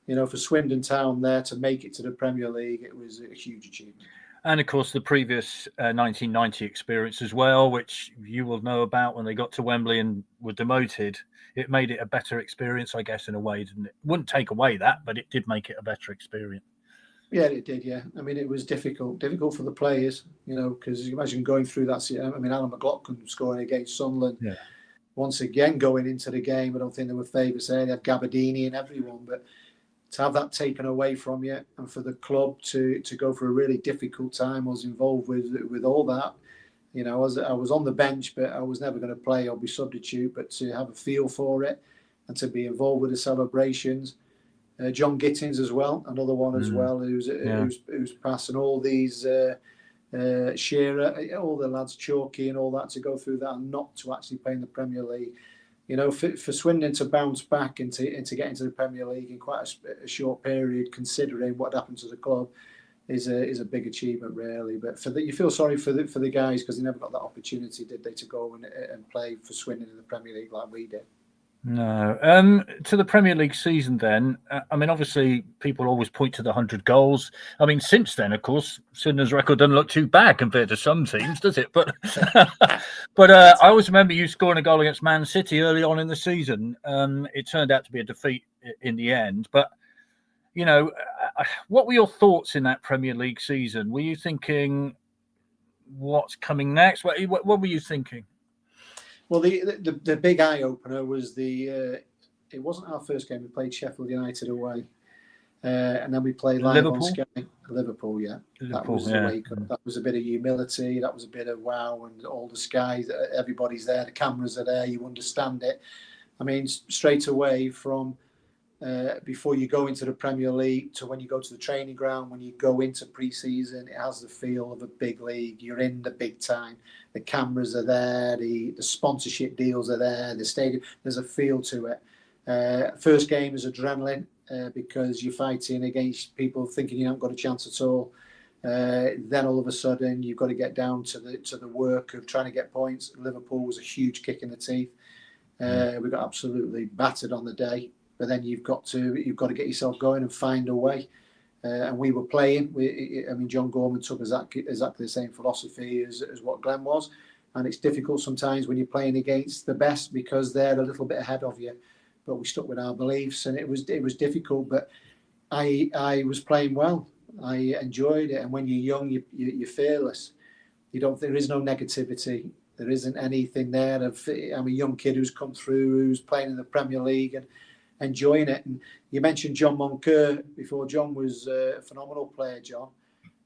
for Swindon Town there to make it to the Premier League, it was a huge achievement. And of course, the previous 1990 experience as well, which you will know about when they got to Wembley and were demoted. It made it a better experience, I guess, in a way, didn't it? Wouldn't take away that, but it did make it a better experience. Yeah, it did. Yeah, I mean, it was difficult for the players, because you imagine going through that. I mean, Alan McLaughlin scoring against Sunderland. Yeah. Once again, going into the game, I don't think there were favourites there. They had Gabardini and everyone, but to have that taken away from you, and for the club to go through a really difficult time, I was involved with all that. I was on the bench, but I was never going to play or be substitute. But to have a feel for it and to be involved with the celebrations. John Gittins as well, another one as well, who's passing all these Shearer, all the lads, Chalky and all that, to go through that and not to actually play in the Premier League. For Swindon to bounce back and to get into the Premier League in quite a short period, considering what happened to the club, is a big achievement, really. But you feel sorry for the guys, because they never got that opportunity, did they, to go and play for Swindon in the Premier League like we did. No. To the Premier League season then, I mean, obviously people always point to the 100 goals. I mean, since then, of course, Swindon's record doesn't look too bad compared to some teams, does it? But I always remember you scoring a goal against Man City early on in the season. It turned out to be a defeat in the end. But, what were your thoughts in that Premier League season? Were you thinking, what's coming next? What were you thinking? Well, the big eye opener was it wasn't our first game. We played Sheffield United away, and then we played live on Sky. Liverpool, yeah. That was the wake up. That was a bit of humility. That was a bit of wow, and all the skies. Everybody's there. The cameras are there. You understand it. I mean, straight away from before you go into the Premier League to when you go to the training ground, when you go into pre-season, it has the feel of a big league. You're in the big time. The cameras are there. The sponsorship deals are there. The stadium, there's a feel to it. First game is adrenaline because you're fighting against people thinking you haven't got a chance at all. Then all of a sudden you've got to get down to the work of trying to get points. Liverpool was a huge kick in the teeth. We got absolutely battered on the day. But then you've got to get yourself going and find a way. And we were playing. John Gorman took exactly the same philosophy as what Glenn was. And it's difficult sometimes when you're playing against the best because they're a little bit ahead of you. But we stuck with our beliefs, and it was difficult. But I was playing well. I enjoyed it. And when you're young, you're fearless. There is no negativity. There isn't anything there. I'm a young kid who's come through, who's playing in the Premier League and enjoying it. And you mentioned John Moncur before. John was a phenomenal player, John.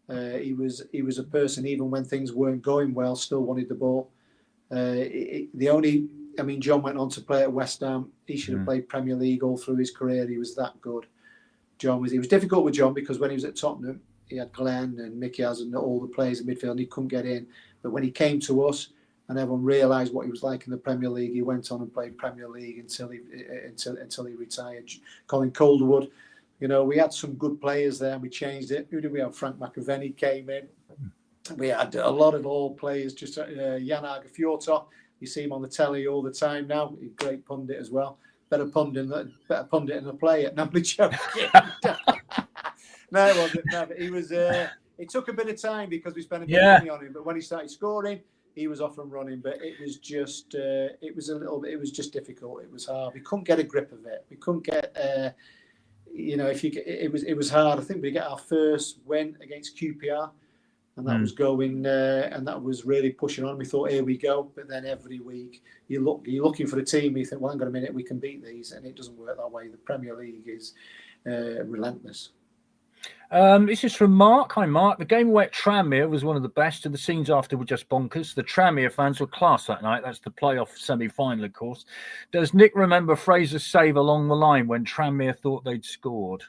He was a person, even when things weren't going well, still wanted the ball. John went on to play at West Ham. He should have played Premier League all through his career. He was that good. It was difficult with John because when he was at Tottenham, he had Glenn and Mickey Has and all the players in midfield, and he couldn't get in. But when he came to us, and everyone realised what he was like in the Premier League. He went on and played Premier League until he retired. Colin Calderwood, we had some good players there. We changed it. Who did we have? Frank McAvenny came in. We had a lot of old players. Just Jan Argafiorto. You see him on the telly all the time now. He's a great pundit as well. Better pundit than a player. No, I'm joking. No, it wasn't. No, but he was. It took a bit of time because we spent a bit of money on him. But when he started scoring, he was off and running. But it was just. It was a little bit. It was just difficult. It was hard. We couldn't get a grip of it. We couldn't get. It was hard. I think we got our first win against QPR, and that was going. And that was really pushing on. We thought, here we go. But then every week you're looking for the team. You think, well, hang on a minute, we can beat these, and it doesn't work that way. The Premier League is relentless. This is from Mark. Hi, Mark. The game away at Tranmere was one of the best, and the scenes after were just bonkers. The Tranmere fans were class that night. That's the playoff semi-final, of course. Does Nick remember Fraser's save along the line when Tranmere thought they'd scored?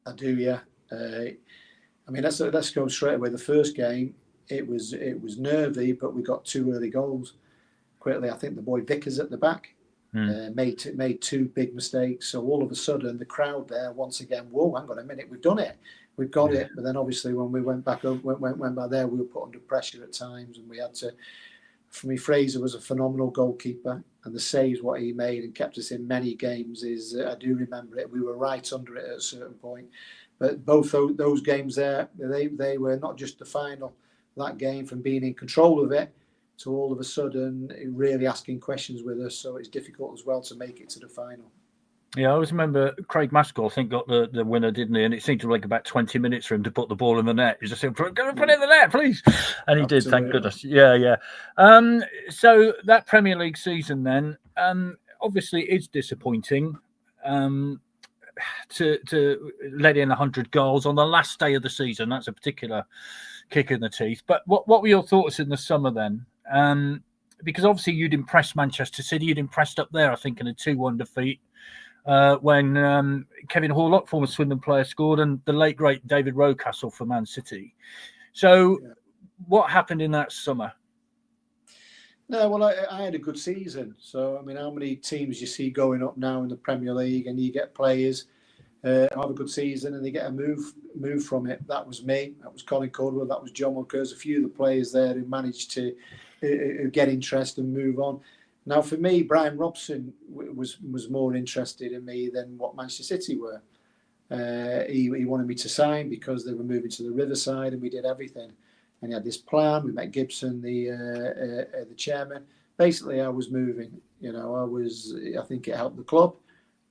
I do, yeah. Let's go straight away. The first game, it was nervy, but we got 2 early goals quickly. I think the boy Vickers at the back made 2 big mistakes. So all of a sudden, the crowd there once again, whoa, hang on a minute, we've done it. We've got it. But then obviously when we went back there, we were put under pressure at times, and we had to. For me, Fraser was a phenomenal goalkeeper, and the saves what he made and kept us in many games is I do remember it. We were right under it at a certain point, but both those games there, they were not just the final. That game, from being in control of it to all of a sudden really asking questions with us, so it's difficult as well to make it to the final. Yeah, I always remember Craig Maskell, I think, got the winner, didn't he? And it seemed to take about 20 minutes for him to put the ball in the net. He just said, "Go and put it in the net, please." And he did, thank goodness. Yeah. So that Premier League season then, obviously is disappointing to let in 100 goals on the last day of the season. That's a particular kick in the teeth. But what were your thoughts in the summer then? Because obviously you'd impressed Manchester City. You'd impressed up there, I think, in a 2-1 defeat. When Kevin Horlock, former Swindon player, scored, and the late, great David Rocastle for Man City. So what happened in that summer? No, well, I had a good season. So, I mean, how many teams you see going up now in the Premier League, and you get players have a good season and they get a move from it. That was me. That was Colin Calderwood. That was John Wilkers. A few of the players there who managed to get interest and move on. Now, for me, Brian Robson was more interested in me than what Manchester City were. He wanted me to sign because they were moving to the Riverside, and we did everything. And he had this plan. We met Gibson, the chairman. Basically, I was moving. I think it helped the club,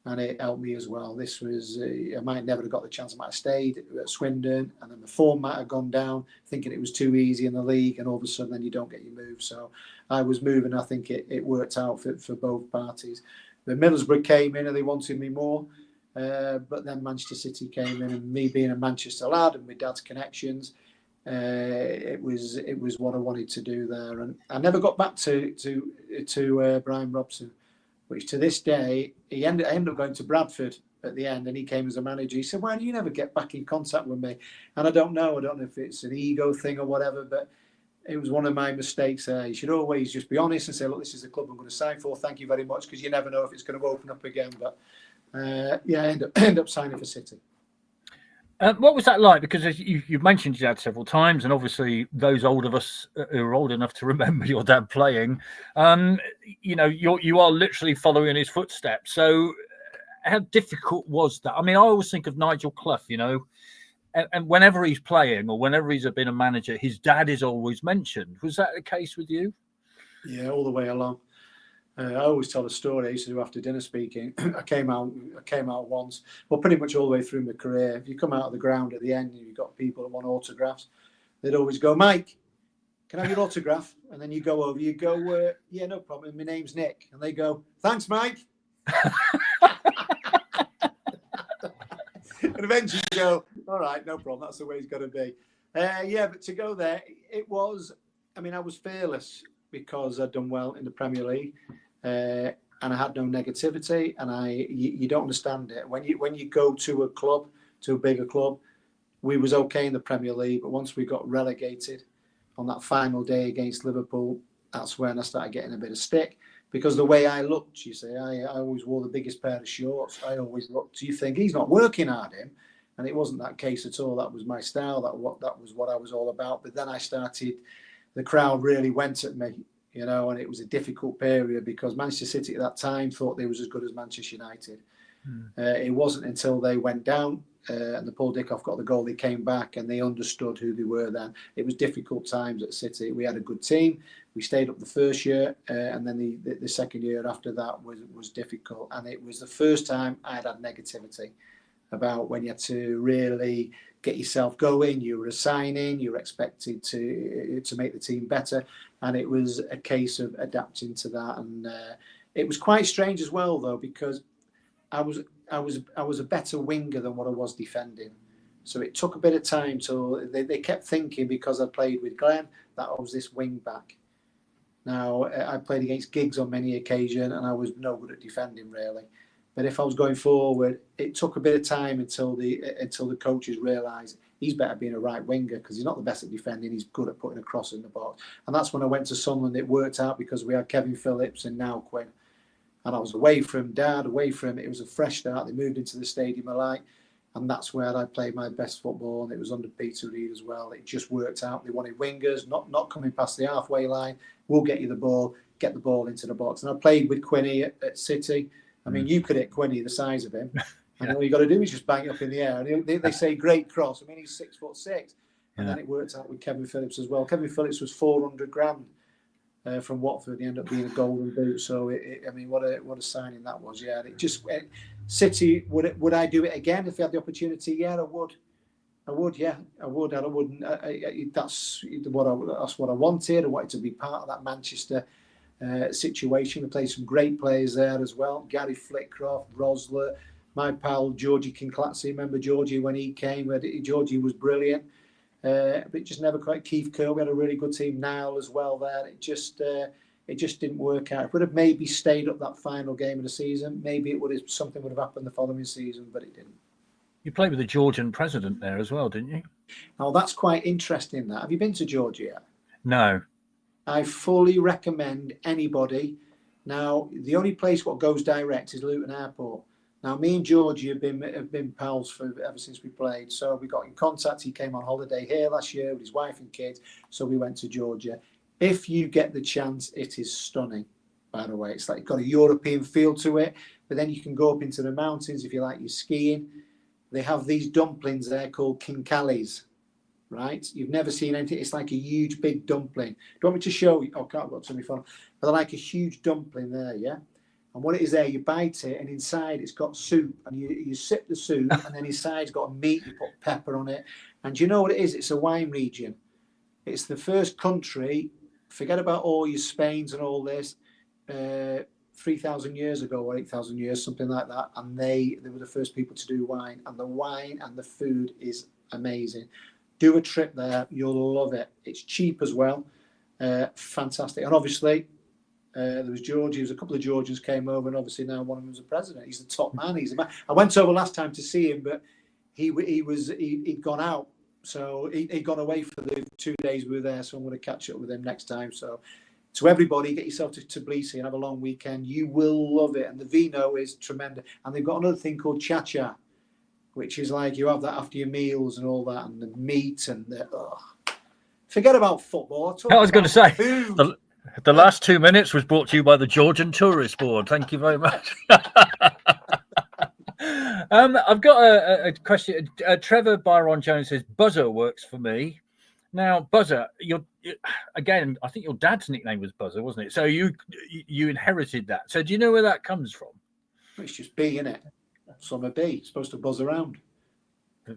and it helped me as well. This was, I might never have got the chance. I might have stayed at Swindon, and then the form might have gone down, thinking it was too easy in the league, and all of a sudden then you don't get your move. So I was moving. I think it worked out for both parties. But Middlesbrough came in and they wanted me more. But then Manchester City came in, and me being a Manchester lad and my dad's connections, it was what I wanted to do there. And I never got back to Brian Robson, which to this day, I ended up going to Bradford at the end, and he came as a manager. He said, "Why do you never get back in contact with me?" And I don't know if it's an ego thing or whatever, but it was one of my mistakes there. You should always just be honest and say, "Look, this is the club I'm going to sign for. Thank you very much," because you never know if it's going to open up again. But I end up signing for City. What was that like? Because as you've mentioned your dad several times, and obviously those old of us who are old enough to remember your dad playing, you are literally following in his footsteps. So how difficult was that? I mean, I always think of Nigel Clough, and whenever he's playing or whenever he's been a manager, his dad is always mentioned. Was that the case with you? Yeah, all the way along. I always tell a story. I used to do after dinner speaking. I came out once, well, pretty much all the way through my career. If you come out of the ground at the end and you've got people that want autographs, they'd always go, "Mike, can I have your autograph?" And then you go over, you go, "Yeah, no problem. My name's Nick." And they go, "Thanks, Mike." And eventually you go, "All right, no problem. That's the way it's got to be." But to go there, it was, I was fearless because I'd done well in the Premier League. And I had no negativity, and you don't understand it. When you go to a club, to a bigger club, we was okay in the Premier League, but once we got relegated on that final day against Liverpool, that's when I started getting a bit of stick. Because the way I looked, you see, I always wore the biggest pair of shorts. I always looked, you think, he's not working hard, him. And it wasn't that case at all. That was my style. That was what I was all about. But then I started, the crowd really went at me, you know, and it was a difficult period because Manchester City at that time thought they was as good as Manchester United. It wasn't until they went down and the Paul Dickoff got the goal, they came back and they understood who they were then. It was difficult times at City. We had a good team. We stayed up the first year and then the second year after that was difficult. And it was the first time I'd had negativity about when you had to really get yourself going. You were a signing, you were expected to make the team better. And it was a case of adapting to that. And it was quite strange as well, though, because I was a better winger than what I was defending. So it took a bit of time till they kept thinking, because I played with Glenn, that I was this wing back. Now, I played against Giggs on many occasions and I was no good at defending, really. But if I was going forward, it took a bit of time until the coaches realised he's better being a right winger, because he's not the best at defending, he's good at putting a cross in the box. And that's when I went to Sunderland. It worked out because we had Kevin Phillips and now Quinn. And I was away from Dad, away from it. It was a fresh start. They moved into the stadium I like. And that's where I played my best football. And it was under Peter Reid as well. It just worked out. They wanted wingers, not coming past the halfway line. We'll get you the ball, get the ball into the box. And I played with Quinny at City. I mean, you could hit Quinny the size of him. And all you got to do is just bang it up in the air. And they say great cross. I mean, he's 6'6". And then it worked out with Kevin Phillips as well. Kevin Phillips was 400 grand. From Watford, he ended up being a golden boot. So I mean, what a signing that was. Yeah, City. Would I do it again if I had the opportunity? Yeah, I would. Yeah, I would. And I wouldn't. That's what I wanted. I wanted to be part of that Manchester situation. We played some great players there as well. Gary Flitcroft, Rosler, my pal Georgie Kinclatzy. Remember Georgie when he came? Georgie was brilliant. But it just never quite. Keith Kerr, we had a really good team. Niall as well there. It just didn't work out. It would have maybe stayed up that final game of the season. Maybe something would have happened the following season, but it didn't. You played with the Georgian president there as well, didn't you? Oh, that's quite interesting. That. Have you been to Georgia yet? No. I fully recommend anybody. Now, the only place what goes direct is Luton Airport. Now, me and Georgie have been pals ever since we played. So we got in contact. He came on holiday here last year with his wife and kids. So we went to Georgia. If you get the chance, it is stunning, by the way. It's like got a European feel to it. But then you can go up into the mountains if you like your skiing. They have these dumplings there called kincalis, right? You've never seen anything. It's like a huge, big dumpling. Do you want me to show you? Oh, can't go to my phone. But they're like a huge dumpling there, yeah? And what it is there, you bite it, and inside it's got soup, and you sip the soup, and then inside's got meat, you put pepper on it. And do you know what it is? It's a wine region. It's the first country, forget about all your Spains and all this, 3,000 years ago or 8,000 years, something like that. And they were the first people to do wine. And the wine and the food is amazing. Do a trip there. You'll love it. It's cheap as well. Fantastic. And obviously, there was Georgie. There was a couple of Georgians came over, and obviously now one of them is a president. He's the top man. He's the man. I went over last time to see him, but he'd gone out, so he'd gone away for the 2 days we were there. So I'm going to catch up with him next time. So to everybody, get yourself to Tbilisi and have a long weekend. You will love it, and the vino is tremendous. And they've got another thing called cha-cha, which is like you have that after your meals and all that, and the meat and forget about football. I was going to say. Food. The last 2 minutes was brought to you by the Georgian Tourist Board. Thank you very much. I've got a question. Trevor Byron Jones says, Buzzer works for me. Now, Buzzer, again, I think your dad's nickname was Buzzer, wasn't it? So you inherited that. So do you know where that comes from? It's just B, isn't it? Summerbee. It's supposed to buzz around.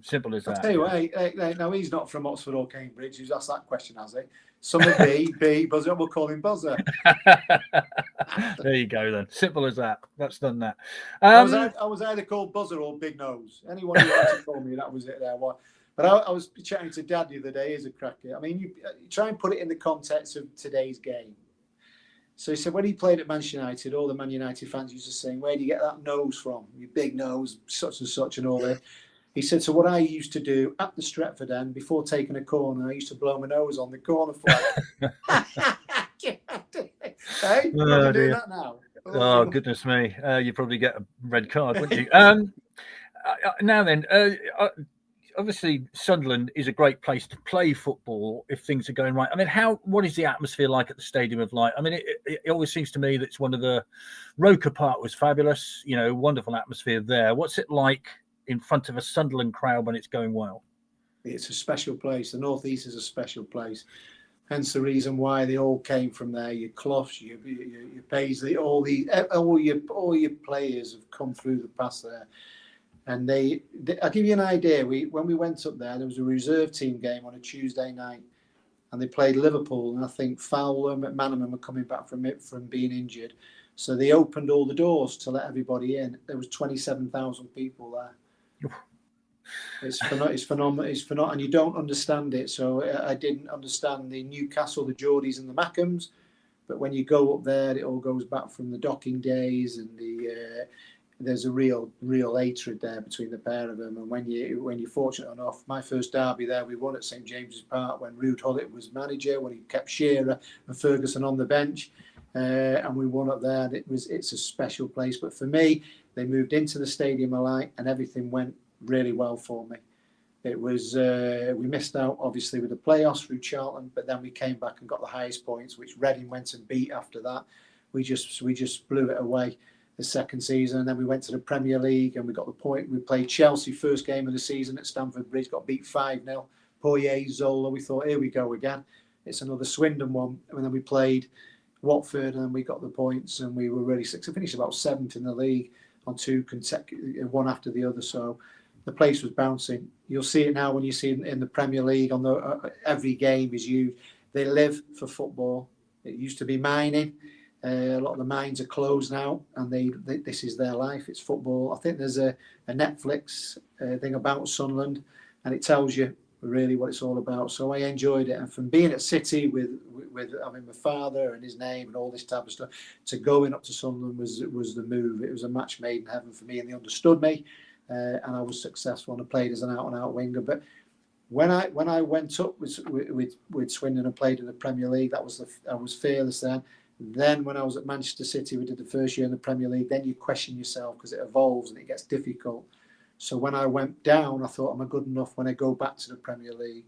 Simple as that. I'll tell you what, now he's not from Oxford or Cambridge. He's asked that question, has he? Summerbee, B, Buzzer, we'll call him Buzzer. There you go then. Simple as that. That's done that. I was either called Buzzer or Big Nose. Anyone who wanted to call me, that was it there. But I was chatting to Dad the other day. He's a cracker. I mean, you try and put it in the context of today's game. So he said when he played at Manchester United, all the Man United fans used to say, where do you get that nose from? Your big nose, such and such and all that. He said, so what I used to do at the Stretford end, before taking a corner, I used to blow my nose on the corner flag. Hey, Oh, do dear. that now. Oh, goodness me. You'd probably get a red card, wouldn't you? Now then, obviously Sunderland is a great place to play football if things are going right. I mean, what is the atmosphere like at the Stadium of Light? I mean, it always seems to me that it's one of the Roker Park was fabulous, wonderful atmosphere there. What's it like in front of a Sunderland crowd when it's going well? It's a special place. The North East is a special place. Hence the reason why they all came from there. Your Cloughs, your Paisley, all your players have come through the pass there. And I'll give you an idea. When we went up there was a reserve team game on a Tuesday night, and they played Liverpool. And I think Fowler and McManaman were coming back from being injured, so they opened all the doors to let everybody in. There was 27,000 people there. It's phenomenal. It's phenomenal, and you don't understand it. So I didn't understand the Newcastle, the Geordies, and the Mackhams. But when you go up there, it all goes back from the docking days, and there's a real hatred there between the pair of them. And when you're fortunate enough, my first derby there, we won at St James's Park when Ruud Gullit was manager, when he kept Shearer and Ferguson on the bench, and we won up there. And it's a special place. But for me, they moved into the Stadium of Light, and everything went really well for me. It was we missed out obviously with the playoffs through Charlton, but then we came back and got the highest points, which Reading went and beat after that. We just blew it away the second season, and then we went to the Premier League and we got the point. We played Chelsea first game of the season at Stamford Bridge, got beat 5-0. Poirier, Zola, we thought, here we go again. It's another Swindon one. And then we played Watford and we got the points, and we were really successful. Finished about 7th in the league on 2 consecutive, one after the other. So the place was bouncing. You'll see it now when you see it in the Premier League. On the every game is huge. They live for football. It used to be mining. A lot of the mines are closed now, and this is their life. It's football. I think there's a Netflix thing about Sunderland, and it tells you really what it's all about. So I enjoyed it, and from being at City with my father and his name and all this type of stuff, to going up to Sunderland was the move. It was a match made in heaven for me, and they understood me. And I was successful, and I played as an out-and-out winger. But when I went up with Swindon and played in the Premier League, I was fearless then. Then when I was at Manchester City, we did the first year in the Premier League. Then you question yourself because it evolves and it gets difficult. So when I went down, I thought, am I good enough when I go back to the Premier League?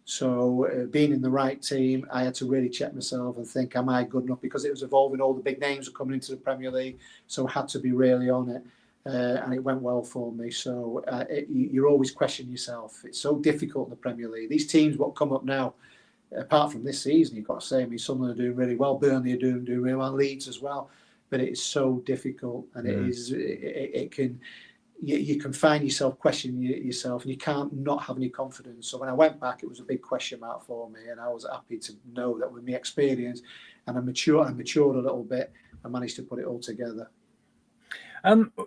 So being in the right team, I had to really check myself and think, am I good enough? Because it was evolving. All the big names were coming into the Premier League, so I had to be really on it. And it went well for me. So you're always questioning yourself. It's so difficult in the Premier League. These teams, what come up now, apart from this season, you've got to say, Sunderland are doing really well. Burnley are doing really well. Leeds as well. But it is so difficult, and you can find yourself questioning yourself, and you can't not have any confidence. So when I went back, it was a big question mark for me, and I was happy to know that with my experience, and I matured a little bit, I managed to put it all together.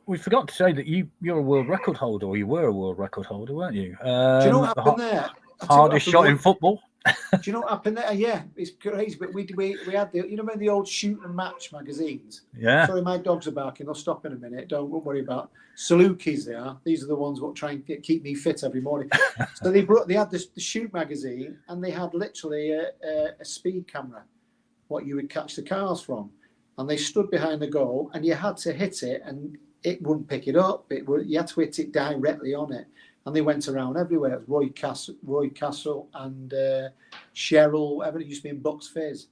We forgot to say that you're a world record holder, or you were a world record holder, weren't you? Do you know what happened there? Hardest shot in football. Do you know what happened there? Yeah, it's crazy. But we had when the old Shoot and Match magazines. Yeah. Sorry, my dogs are barking. They'll stop in a minute. Don't worry about Salukis. They are. These are the ones that try and keep me fit every morning. So they had the Shoot magazine, and they had literally a speed camera, what you would catch the cars from, and they stood behind the goal, and you had to hit it, and it wouldn't pick it up. You had to hit it directly on it. And they went around everywhere. It was Roy Castle and Cheryl, whatever it used to be in Bucks Fizz.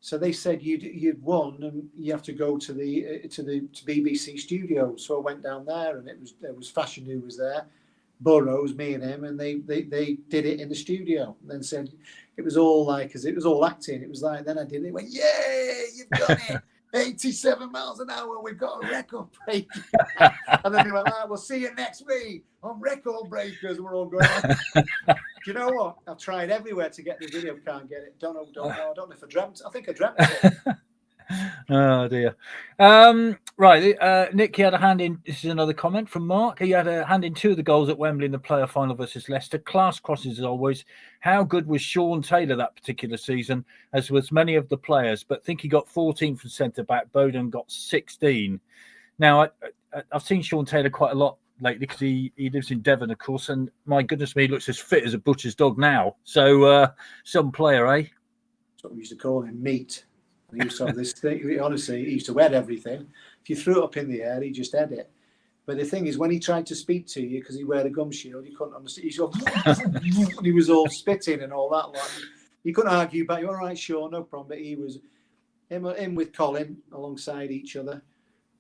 So they said you'd won, and you have to go to the BBC studios. So I went down there, and there was Fashion who was there, Burrows, me and him, and they did it in the studio. And then said it was all like, because it was all acting. It was like, then I did it. Went, yeah, you've done it. 87 miles an hour, we've got a record break. And then they were like, we'll see you next week on Record Breakers. We're all going, do you know what? I've tried everywhere to get the video, can't get it. Don't know. I don't know if I dreamt. I think I dreamt it. Oh dear. Right, Nick, you had a hand in. This is another comment from Mark. He had a hand in 2 of the goals at Wembley in the playoff final versus Leicester. Class crosses as always. How good was Sean Taylor that particular season, as was many of the players? But I think he got 14 from centre back. Bowden got 16. Now I've seen Sean Taylor quite a lot lately because he lives in Devon, of course, and my goodness me, he looks as fit as a butcher's dog now. So some player, eh? That's what we used to call him, meat. He used to have this thing. Honestly, he used to head everything. If you threw it up in the air, he just head it. But the thing is, when he tried to speak to you, because he wore a gum shield, you couldn't understand. He was all spitting and all that. Like, you couldn't argue back. You're all right, sure, no problem. But he was him with Colin alongside each other.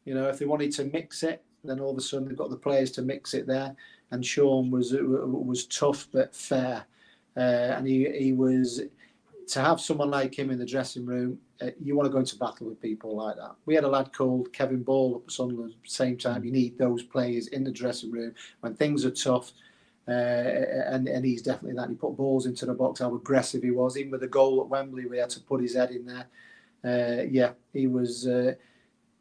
You know, if they wanted to mix it, then all of a sudden they've got the players to mix it there. And Sean was tough but fair, and he was. To have someone like him in the dressing room, you want to go into battle with people like that. We had a lad called Kevin Ball up at Sunderland. Same time, you need those players in the dressing room when things are tough, and he's definitely that. He put balls into the box. How aggressive he was. Even with the goal at Wembley, we had to put his head in there. Yeah, he was.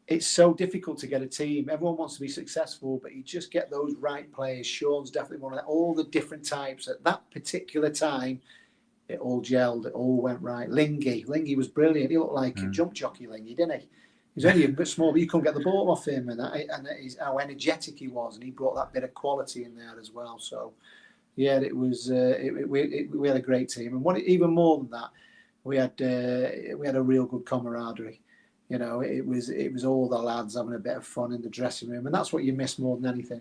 It's so difficult to get a team. Everyone wants to be successful, but you just get those right players. Sean's definitely one of that. All the different types at that particular time. It all gelled. It all went right. Lingy was brilliant. He looked like a jump jockey, Lingy, didn't he? He's only a bit small, but you couldn't get the ball off him, and how energetic he was, and he brought that bit of quality in there as well. So, yeah, it was. We had a great team, and even more than that, we had a real good camaraderie. You know, it was all the lads having a bit of fun in the dressing room, and that's what you miss more than anything.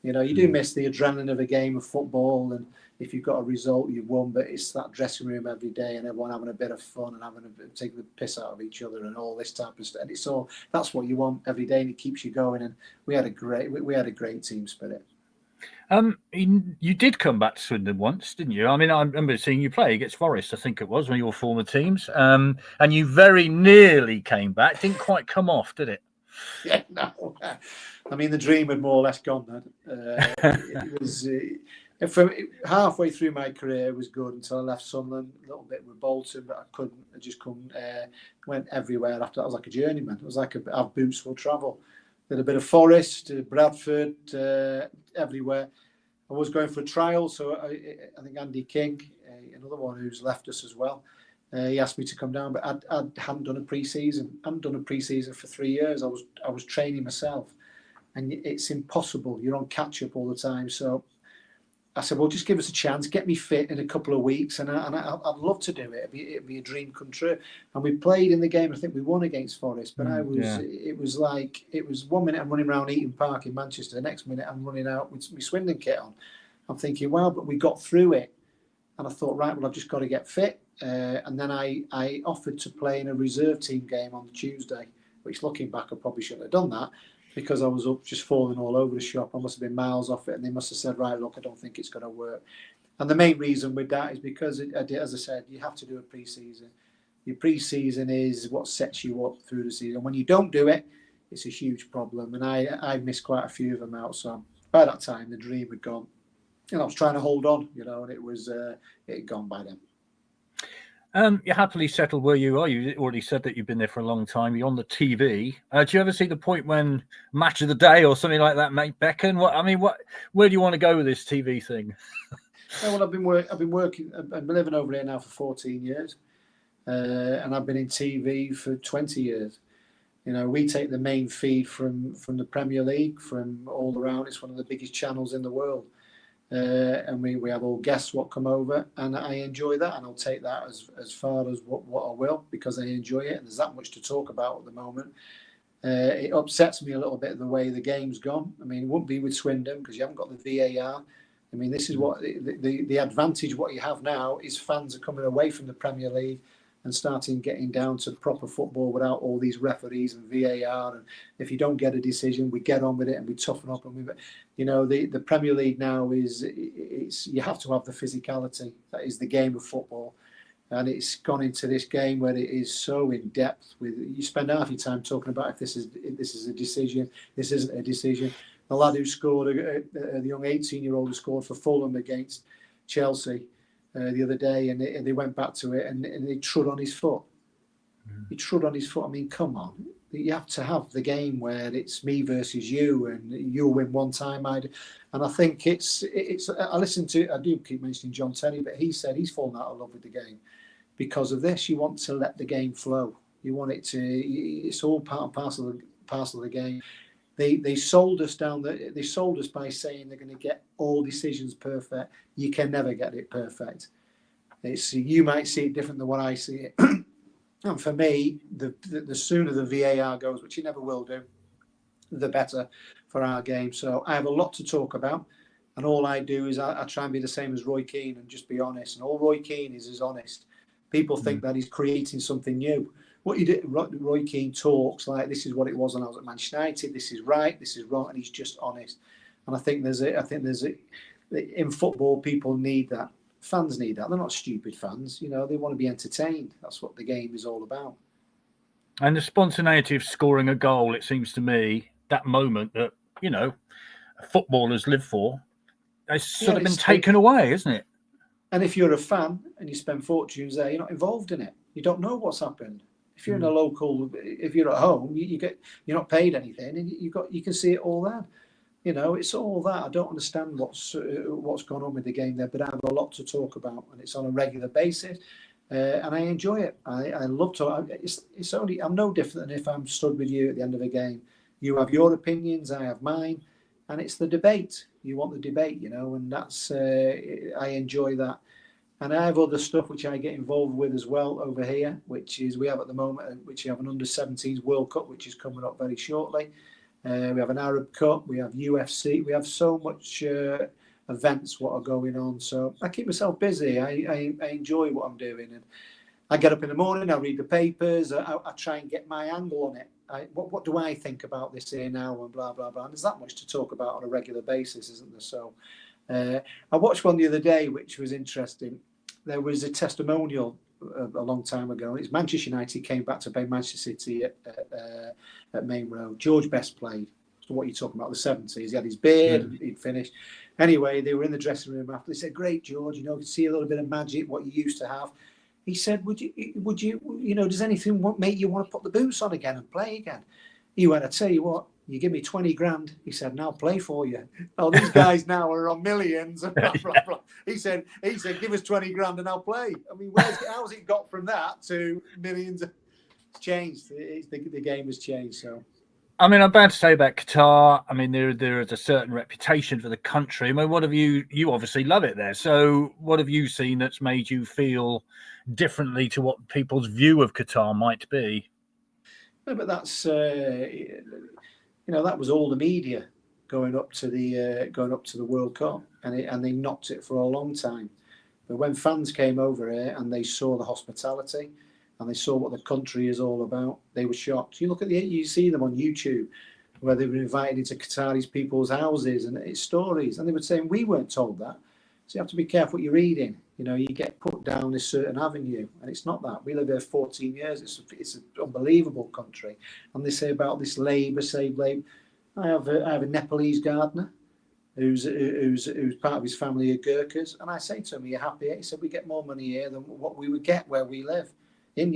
You know, you do miss the adrenaline of a game of football, and if you've got a result, you've won. But it's that dressing room every day, and everyone having a bit of fun and taking the piss out of each other, and all this type of stuff. And it's all that's what you want every day, and it keeps you going. And we had a great team spirit. You did come back to Swindon once, didn't you? I mean, I remember seeing you play against Forest, I think it was, one of your former teams. And you very nearly came back. Didn't quite come off, did it? Yeah, no. I mean, the dream had more or less gone then. It was from halfway through my career, it was good until I left Sunderland. A little bit with Bolton, but I just couldn't. Went everywhere after that. I was like a journeyman. It was like I have boots for travel. Did a bit of Forest, Bradford, everywhere. I was going for a trial, so I think Andy King, another one who's left us as well. He asked me to come down, but I hadn't done a pre-season. I hadn't done a pre-season for 3 years. I was training myself, and it's impossible. You're on catch-up all the time. So I said, well, just give us a chance. Get me fit in a couple of weeks, and I'd love to do it. It'd be a dream come true. And we played in the game. I think we won against Forest, but it was 1 minute I'm running around Eaton Park in Manchester. The next minute I'm running out with my Swindon kit on. I'm thinking, well, but we got through it. And I thought, right, well, I've just got to get fit. And then I offered to play in a reserve team game on Tuesday, which looking back, I probably shouldn't have done that because I was up just falling all over the shop. I must have been miles off it, and they must have said, right, look, I don't think it's going to work. And the main reason with that is because, as I said, you have to do a pre-season. Your pre-season is what sets you up through the season. When you don't do it, it's a huge problem. And I missed quite a few of them out. So by that time, the dream had gone. And I was trying to hold on, and it had gone by then. You're happily settled where you are. You already said that you've been there for a long time. You're on the TV. Do you ever see the point when Match of the Day or something like that may beckon? Where do you want to go with this TV thing? Well, I've been working. I've been living over here now for 14 years, and I've been in TV for 20 years. You know, we take the main feed from the Premier League, from all around. It's one of the biggest channels in the world. And we have all guests what come over, and I enjoy that, and I'll take that as far as what I will, because I enjoy it, and there's that much to talk about at the moment. It upsets me a little bit the way the game's gone. I mean, it wouldn't be with Swindon because you haven't got the VAR. I mean, this is what the advantage what you have now is fans are coming away from the Premier League and getting down to proper football without all these referees and VAR. And if you don't get a decision, we get on with it and we toughen up. And the Premier League now you have to have the physicality. That is the game of football. And it's gone into this game where it is so in depth. You spend half your time talking about if this is a decision, this isn't a decision. The lad who scored, the young 18-year-old who scored for Fulham against Chelsea the other day, and they went back to it, and they trod on his foot. He trod on his foot. I mean, come on. You have to have the game where it's me versus you, and you'll win one time. And I think it's. I do keep mentioning John Terry, but he said he's fallen out of love with the game because of this. You want to let the game flow. You want it to. It's all part and parcel of the game. They sold us They sold us by saying they're going to get all decisions perfect. You can never get it perfect. You might see it different than what I see it. And for me, the sooner the VAR goes, which it never will do, the better for our game. So I have a lot to talk about. And all I do is I try and be the same as Roy Keane and just be honest. And all Roy Keane is honest. People think that he's creating something new. What you did, Roy Keane talks like this is what it was when I was at Manchester United. This is right. This is wrong, and he's just honest. And I think in football, people need that. Fans need that. They're not stupid fans. You know, they want to be entertained. That's what the game is all about. And the spontaneity of scoring a goal, it seems to me, that moment that, you know, footballers live for, it's sort of been taken away, isn't it? And if you're a fan and you spend fortunes there, you're not involved in it. You don't know what's happened. If you're in a local, if you're at home, you're not paid anything, and you can see it all there. You know, it's all that. I don't understand what's gone on with the game there, but I have a lot to talk about, and it's on a regular basis, and I enjoy it. I love to. It's only I'm no different than if I'm stood with you at the end of a game. You have your opinions, I have mine, and it's the debate. You want the debate, you know, and that's I enjoy that. And I have other stuff which I get involved with as well over here, which is we have at the moment, which we have an under-17s World Cup, which is coming up very shortly. We have an Arab Cup, we have UFC, we have so much events what are going on. So I keep myself busy. I enjoy what I'm doing, and I get up in the morning, I read the papers, I try and get my angle on it. What do I think about this here now, and blah blah blah. And there's that much to talk about on a regular basis, isn't there? So I watched one the other day, which was interesting. There was a testimonial a long time ago. It's Manchester United came back to play Manchester City at Main Road. George Best played. So what are you talking about? The 70s. He had his beard and he'd finished. Anyway, they were in the dressing room after. They said, "Great, George. You know, see a little bit of magic, what you used to have." He said, "Would you know, does anything make you want to put the boots on again and play again?" He went, "I tell you what, you give me 20 grand." He said, "And I'll play for you." Oh, these guys now are on millions and blah, blah, blah. He said, "Give us 20 grand and I'll play." I mean, how's it got from that to millions? It's changed. The game has changed. So, I mean, I'm bad to say about Qatar. I mean, there is a certain reputation for the country. I mean, what have you obviously love it there. So what have you seen that's made you feel differently to what people's view of Qatar might be? No, but that's you know, that was all the media going up to the World Cup, and they knocked it for a long time. But when fans came over here and they saw the hospitality and they saw what the country is all about, they were shocked. You see them on YouTube where they were invited into Qataris people's houses, and it's stories, and they were saying we weren't told that. So you have to be careful what you're reading. You know, you get put down this certain avenue, and it's not that. We live here 14 years. It's an unbelievable country. And they say about this save Labour. I have a Nepalese gardener who's part of his family of Gurkhas, and I say to him, "Are you happy?" He said, "We get more money here than what we would get where we live." But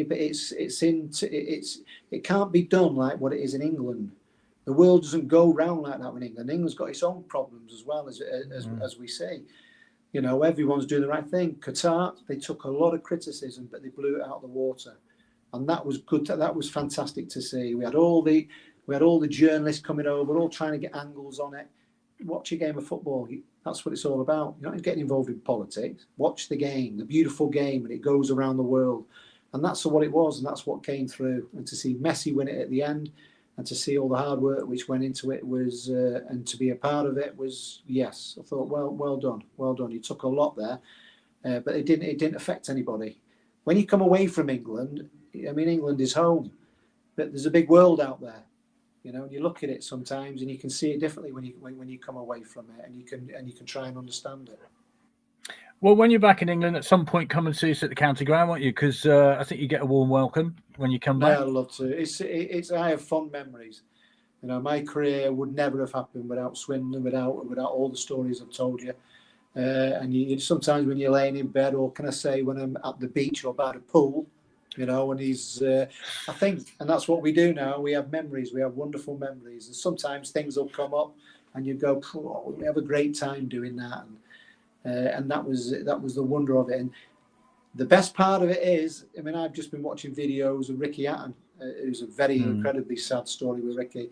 it can't be done like what it is in England. The world doesn't go round like that in England. England's got its own problems as well as we see. You know, everyone's doing the right thing. Qatar, they took a lot of criticism, but they blew it out of the water, and that was good. That was fantastic to see. We had all the journalists coming over, all trying to get angles on it. Watch a game of football. That's what it's all about. You're not getting involved in politics. Watch the game, the beautiful game, and it goes around the world. And that's what it was, and that's what came through. And to see Messi win it at the end, and to see all the hard work which went into it was, and to be a part of it was, yes. I thought, well done. You took a lot there, but it didn't affect anybody. When you come away from England, I mean, England is home, but there's a big world out there, you know. And you look at it sometimes, and you can see it differently when you come away from it, and you can try and understand it. Well, when you're back in England, at some point, come and see us at the county ground, won't you? Because I think you get a warm welcome when you come back. I'd love to. I have fond memories. You know, my career would never have happened without Swindon, without all the stories I've told you. And you sometimes when you're laying in bed, or can I say when I'm at the beach or by the pool, you know, and I think, and that's what we do now. We have memories. We have wonderful memories. And sometimes things will come up, and you go, "Oh, we have a great time doing that." And that was the wonder of it. And the best part of it is, I mean, I've just been watching videos of Ricky Hatton, who's a very incredibly sad story with Ricky.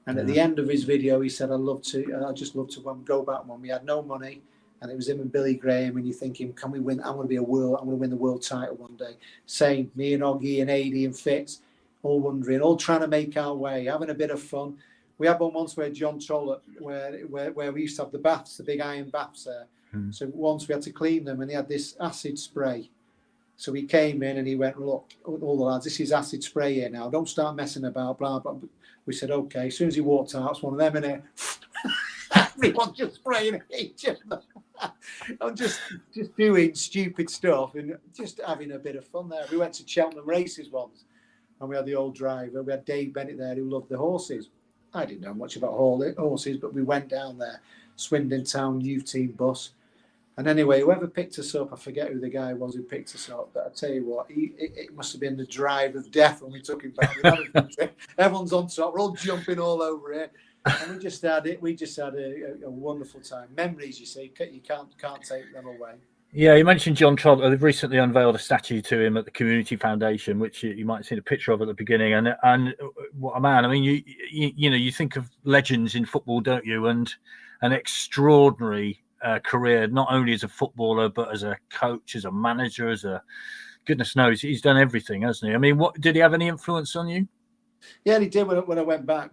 And at the end of his video, he said, "I just love to go back when we had no money, and it was him and Billy Graham, and you're thinking, can we win? I'm going to win the world title one day. Same, me and Oggy and Adi and Fitz, all wondering, all trying to make our way, having a bit of fun. We had one once where John Trollope, where we used to have the baths, the big iron baths there. So once we had to clean them, and he had this acid spray. So he came in and he went, look, all the lads, this is acid spray here now. Don't start messing about, blah, blah. We said, okay. As soon as he walked out, it's one of them in it. Everyone just spraying at each other. I'm just doing stupid stuff and just having a bit of fun there. We went to Cheltenham races once, and we had the old driver. We had Dave Bennett there who loved the horses. I didn't know much about horses, but we went down there, Swindon Town youth team bus. And anyway, whoever picked us up, I forget who the guy was who picked us up, but I tell you what, it must have been the drive of death when we took him back. Everyone's on top, we're all jumping all over it. And we just had a wonderful time. Memories, you see, you can't take them away. Yeah, you mentioned John Trollope. They've recently unveiled a statue to him at the Community Foundation, which you might have seen a picture of at the beginning. And what a man! I mean, you think of legends in football, don't you? And an extraordinary career, not only as a footballer but as a coach, as a manager, goodness knows, he's done everything, hasn't he? I mean, what did he have any influence on you? Yeah, he did. When I went back,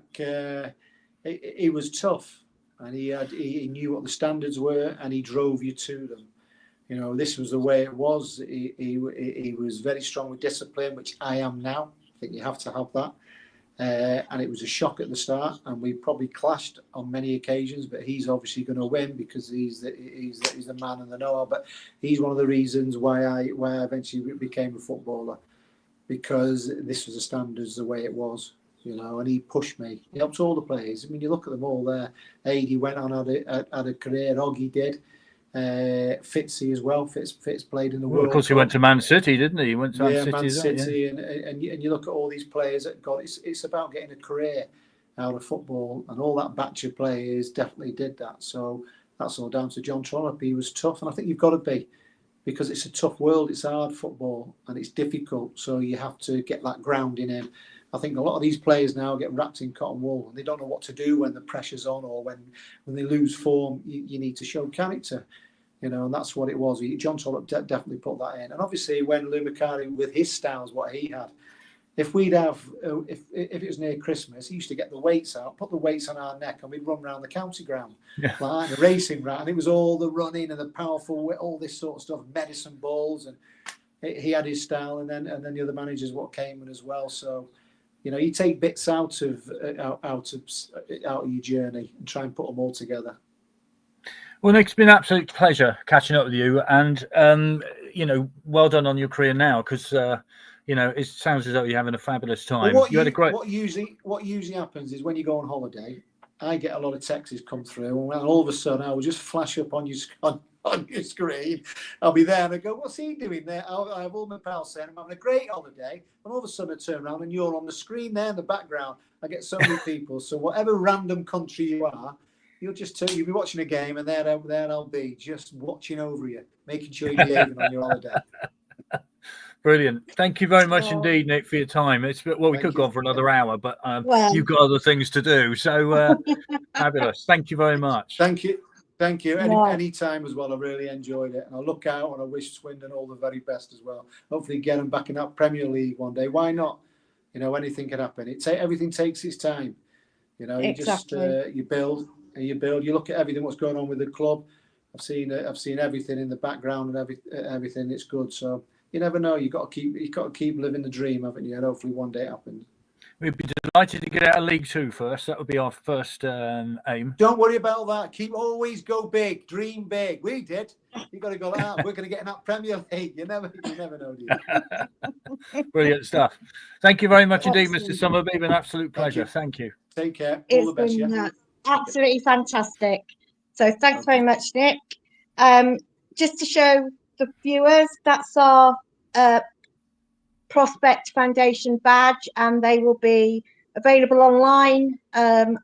he was tough, and he knew what the standards were, and he drove you to them. You know, this was the way it was. He was very strong with discipline, which I am now. I think you have to have that. And it was a shock at the start, and we probably clashed on many occasions. But he's obviously going to win because he's the man and the know-how. But he's one of the reasons why I eventually became a footballer, because this was the standards the way it was. You know, and he pushed me. He helped all the players. I mean, you look at them all there. Adi went on had a career. Oggy did. Fitzy as well. Fitz played in the World Of course, Cup. he went to Man City, didn't he? He went to Man City, yeah. and you look at all these players that got. It's about getting a career out of football, and all that batch of players definitely did that. So that's all down to John Trollope. He was tough, and I think you've got to be, because it's a tough world. It's hard football, and it's difficult. So you have to get that grounding in. I think a lot of these players now get wrapped in cotton wool, and they don't know what to do when the pressure's on, or when they lose form. You need to show character, you know, and that's what it was. John Trollope definitely put that in. And obviously, when Lou Macari, with his styles, what he had, if it was near Christmas, he used to get the weights out, put the weights on our neck, and we'd run around the county ground, like the racing round. And it was all the running and the powerful, all this sort of stuff, medicine balls, and he had his style. And then the other managers what came in as well. So, you know, you take bits out of your journey and try and put them all together. Well, Nick, it's been an absolute pleasure catching up with you, and you know, well done on your career now, because you know, it sounds as though you're having a fabulous time. Well, what usually happens is when you go on holiday, I get a lot of texts come through, and all of a sudden I will just flash up on your screen. I'll be there and I go, what's he doing there? I have all my pals saying I'm having a great holiday, and all of a sudden I turn around and you're on the screen there in the background. I get so many people. So whatever random country you are, you'll be watching a game, and there I'll be, just watching over you, making sure you're behaving on your holiday. Brilliant. Thank you very much indeed, Nick, for your time. We could go on for another hour, but you've got other things to do. So fabulous. Thank you very much. Thank you. Any time as well. I really enjoyed it, and I look out and I wish Swindon all the very best as well. Hopefully get them back in that Premier League one day. Why not? You know, anything can happen. Everything takes its time. You know, Exactly. You just you build. You look at everything what's going on with the club. I've seen everything in the background and everything. It's good. So you never know. You got to keep living the dream, haven't you? And hopefully one day it happens. We'd be delighted to get out of League Two first. That would be our first aim. Don't worry about that. Always go big, dream big. We did. You got to go. We're going to get in that Premier League. You never know, do you? Brilliant stuff. Thank you very much indeed, Mr. Summerbee. It's been an absolute pleasure. Thank you. Take care. All the best. Yeah. Absolutely fantastic. So thanks very much, Nick. Just to show the viewers, that's our Prospect Foundation badge, and they will be available online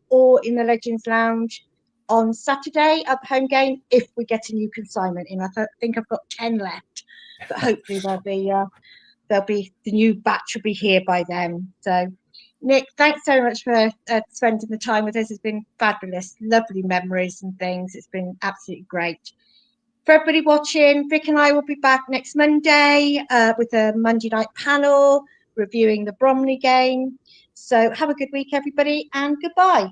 or in the Legends Lounge on Saturday at the home game if we get a new consignment in. I think I've got 10 left, but hopefully the new batch will be here by then. So Nick, thanks so much for spending the time with us. It's been fabulous, lovely memories and things. It's been absolutely great. For everybody watching, Vic and I will be back next Monday with a Monday night panel reviewing the Bromley game. So have a good week, everybody, and goodbye.